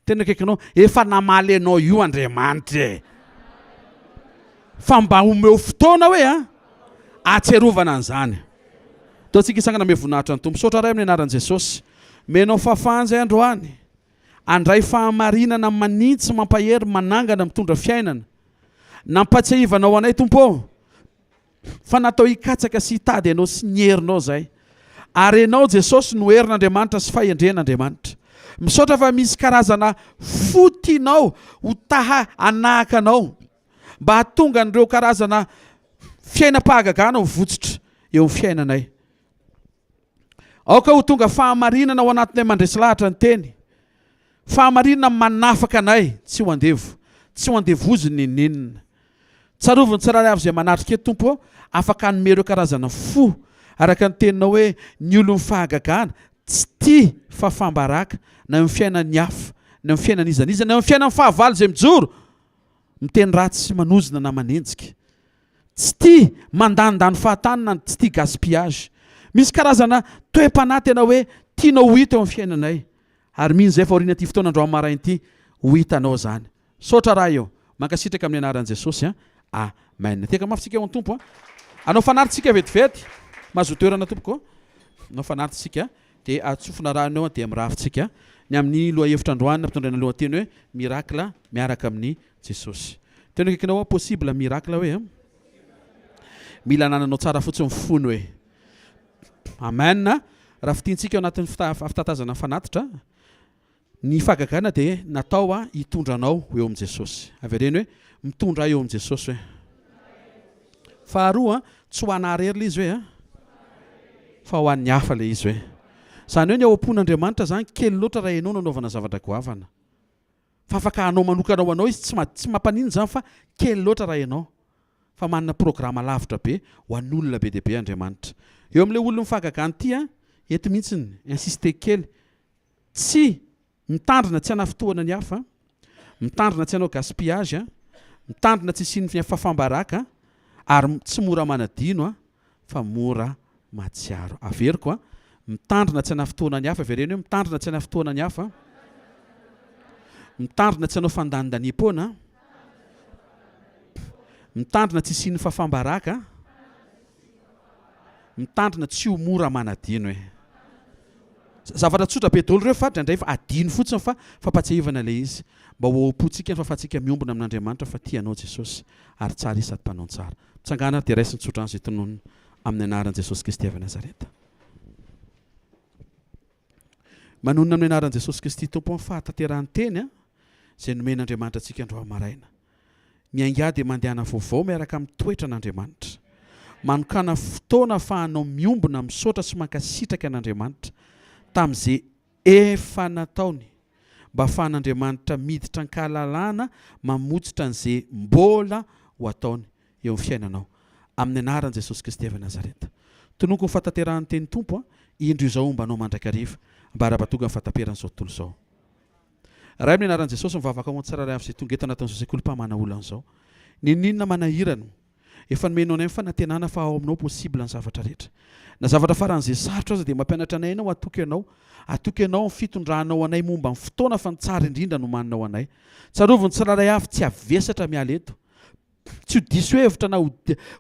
Tena kaikanao, efa namaly anao io Andriamanitra. Fa mba omeo fotoana hoe atserovana an'izany. Taontsika isangana me voninahitra ny tompo. Saotra ray amin'ny anaran'i Jesosy. Menao fafanja androany. Andray fahamarinana manintsy mampahery manangana mitondra fiainana. Nampatsiahivanao anay tompo. Fa natao hikatsaka sy hitady ianao sy ny herinao zay. Ary ianao Jesosy no herin'Andriamanitra sy fahendren'Andriamanitra. Misaotra fa misy karazana fotinao ho taha anahaka anao, mba hatonga an'ireo karazana fiainam-pahagagana ho votsitra eo amin'ny fiainanay. Aoka ho tonga fahamarinana ao anatinay mandresy lahatra ny teny. Fahamarinana manafaka anay, tsy ho andevo. Tsy ho andevozy ny ninina. Tsaroviny tsirairay avy izay manatrika eto tompo, afaka hanome ireo karazana fo. Araka ny teninao hoe ny olo mifahagagana, tsy tia fa fambaraka, na amin'ny fiainany hafa, na amin'ny fiainany izaniza, na amin'ny fiainany fahavalo izay mijoro. Miteny ratsy sy manozina na manenjika. Tsy tia mandandany fahatanana, tsy tia gaspillage. Misy karazana toe-panahy tena hoe tianao ho hita eo amin'ny fiainanay. Ary mino izay fa aoriana ity fotoana androany maraina ity, ho hitanao zany. Saotra raha eo, mankasitraka amin'ny anaran'i Jesosy. Amen. Teka mafitsika eo amin'ny tompo. Anao fanaritsika vetivety, mahazo toerana tompoko. Anao fanaritsika dia atsofona ranao dia mirafitsika. Ny amin'ny loha hevitra androany nampitondraina lohateny hoe miaraka miaraka amin'ny Jesosy. Tena kaikanao possible miaraka hoe mila anananao tsara fotsiny fony hoe. Amen. Raha fitiantsika ao anatin'ny fitatazana fanatitra, ny fahagagana dia natao hitondranao eo amin'ny Jesosy. Avereny hoe mitondra eo amin'ny Jesosy hoe. Faharoa, tsy ho anarery ilay izy hoe fa ho an'ny hafa ilay izy hoe. Zany hoe ny ao am-pon'Andriamanitra zany kely loatra raha ianao nanaovana zavatra goavana. Fa afaka hanao manokanao anao izy tsy mampanino zany fa kely loatra raha ianao. Fa manana programa lavitra be ho an'olona be dia be Andriamanitra. Eo amin'ilay olona mifahagagana ity, eto mihitsy insiste kely tsy mitandrina tsy hana fotoana ny hafa mitandrina tsy hanao gaspillage mitandrina tsy siny fafambaraka ary tsy mora manadino fa mora matsiaro averiko mitandrina tsy hana fotoana ny hafa avereny hoe mitandrina tsy hana fotoana ny hafa mitandrina tsy hanao fandanidanim-poana mitandrina tsy siny fafambaraka mitandrina tsy ho mora manadino zavatra tsotra be daholo reo fa drandray fa adino fotsiny fa fampatsiahivana ilay izy mba ho am-potsika ny fahafahantsika miombona amin'Andriamanitra fa tianao Jesosy ary tsara isa mpanao tsara mitsangana dia raisiny tsotra an'izay tonono amin'ny anaran'i Jesosy Kristy avy Nazareta. Manonona amin'ny anaran'i Jesosy Kristy tompo amin'ny fahatanterahany teny izay nomen'Andriamanitra antsika andro maraina. Miainga dia mandehana vaovao miaraka amin'ny toetra an'Andriamanitra. Manokana fotoana ahafahanao miombona misaotra sy mankasitraka an'Andriamanitra tamin'izay efa nataony mba ahafahan'Andriamanitra miditra an-kahalalana mamotsitra an'izay mbola ho ataony eo amin'ny fiainanao amin'ny anaran'i Jesosy Kristy avy Nazareta. Tonoko ny fahatanterahany teny tompo indro izao mba anao mandrakariva mba ara-patonga ny fahataperan'izao tontolo izao. Raha amin'ny anaran'i Jesosy mivavaka ao an-tsirairay avy izay tonga eto anatin'izao sekoly mpamana olana izao. Ninona manahirana efa nomenao anay fanantenana fa ao aminao possible ny zavatra rehetra. Na zavatra faran'izay sarotra aza dia mampianatra anay ianao atoky ianao ny fitondranao anay momba ny fotoana fa ny tsara indrindra no maninao anay. Tsaroviny tsirairay avy tsy avesatra miala eto. Tsy ho diso hevitra na ho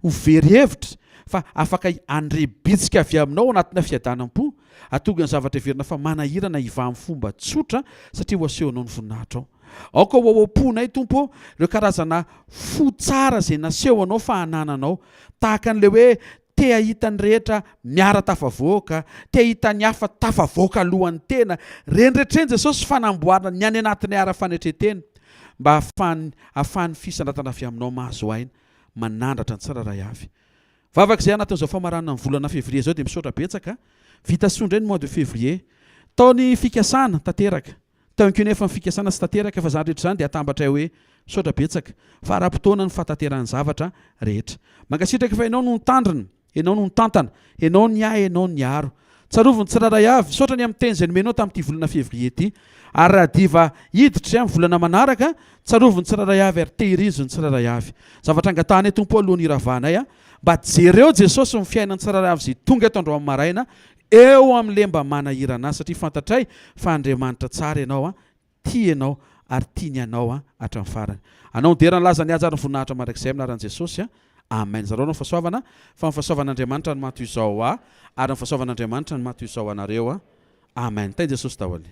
very hevitra fa afaka andrebitsika avy aminao anatina fiadanam-po atonga ny zavatra heverina fa manahirana hiva amin'ny fomba tsotra satria ho asehonao ny voninahitra ao. Aoka ho ao-ponay tompo ireo karazana fo tsara izay naseho anao fa hanananao tahaka an'ilay hoe te hahita ny rehetra miara tafavoaka, te hahita ny hafa tafavoaka alohan'ny tena. Renretreny Jesosy fanamboarana ny any anatin'ny ara-fanetretena mba ahafahany fisandratana avy aminao mahazo aina manandratra ny tsirairay avy. Vavaka izay anatin'izao famarana ny volana février zao dia misaotra betsaka. Vita sondray ny mois de février. Taony fikasana tanteraka. Taonko nefa ny fikasana sy tanteraka fa zany rehetra zany dia atambatra hoe misaotra betsaka fa ara-potoana ny fahatanterahany zavatra rehetra. Mankasitraka fa ianao no nitandrina, ianao no nitantana, ianao ny ahy, ianao ny aro. Tsaroviny tsirairay avy, saotra ny amin'ny teny izay nomenao tamin'ity volana février ity. Ary raha diva hiditra amin'ny volana manaraka, tsaroviny tsirairay avy ary tehiriziny tsirairay avy. Zavatra angatahany tompo alohan'ny iravanay mba jereo Jesosy ny fiainany tsirairay avy izay tonga eto androany maraina eo amin'ilay mba manahirana azy satria fantatray fa Andriamanitra tsara ianao tia ianao ary tiany ianao hatramin'ny farany. Anao derany laza ny aja ary voninahitra marak'izay amin'ny anaran'i Jesosy. Amen. Zareo no fahasoavana fa ny fahasoavan'Andriamanitra no maty izao ary ny fahasoavan'Andriamanitra no maty izao anareo. Amen. Tay Jesosy daholo.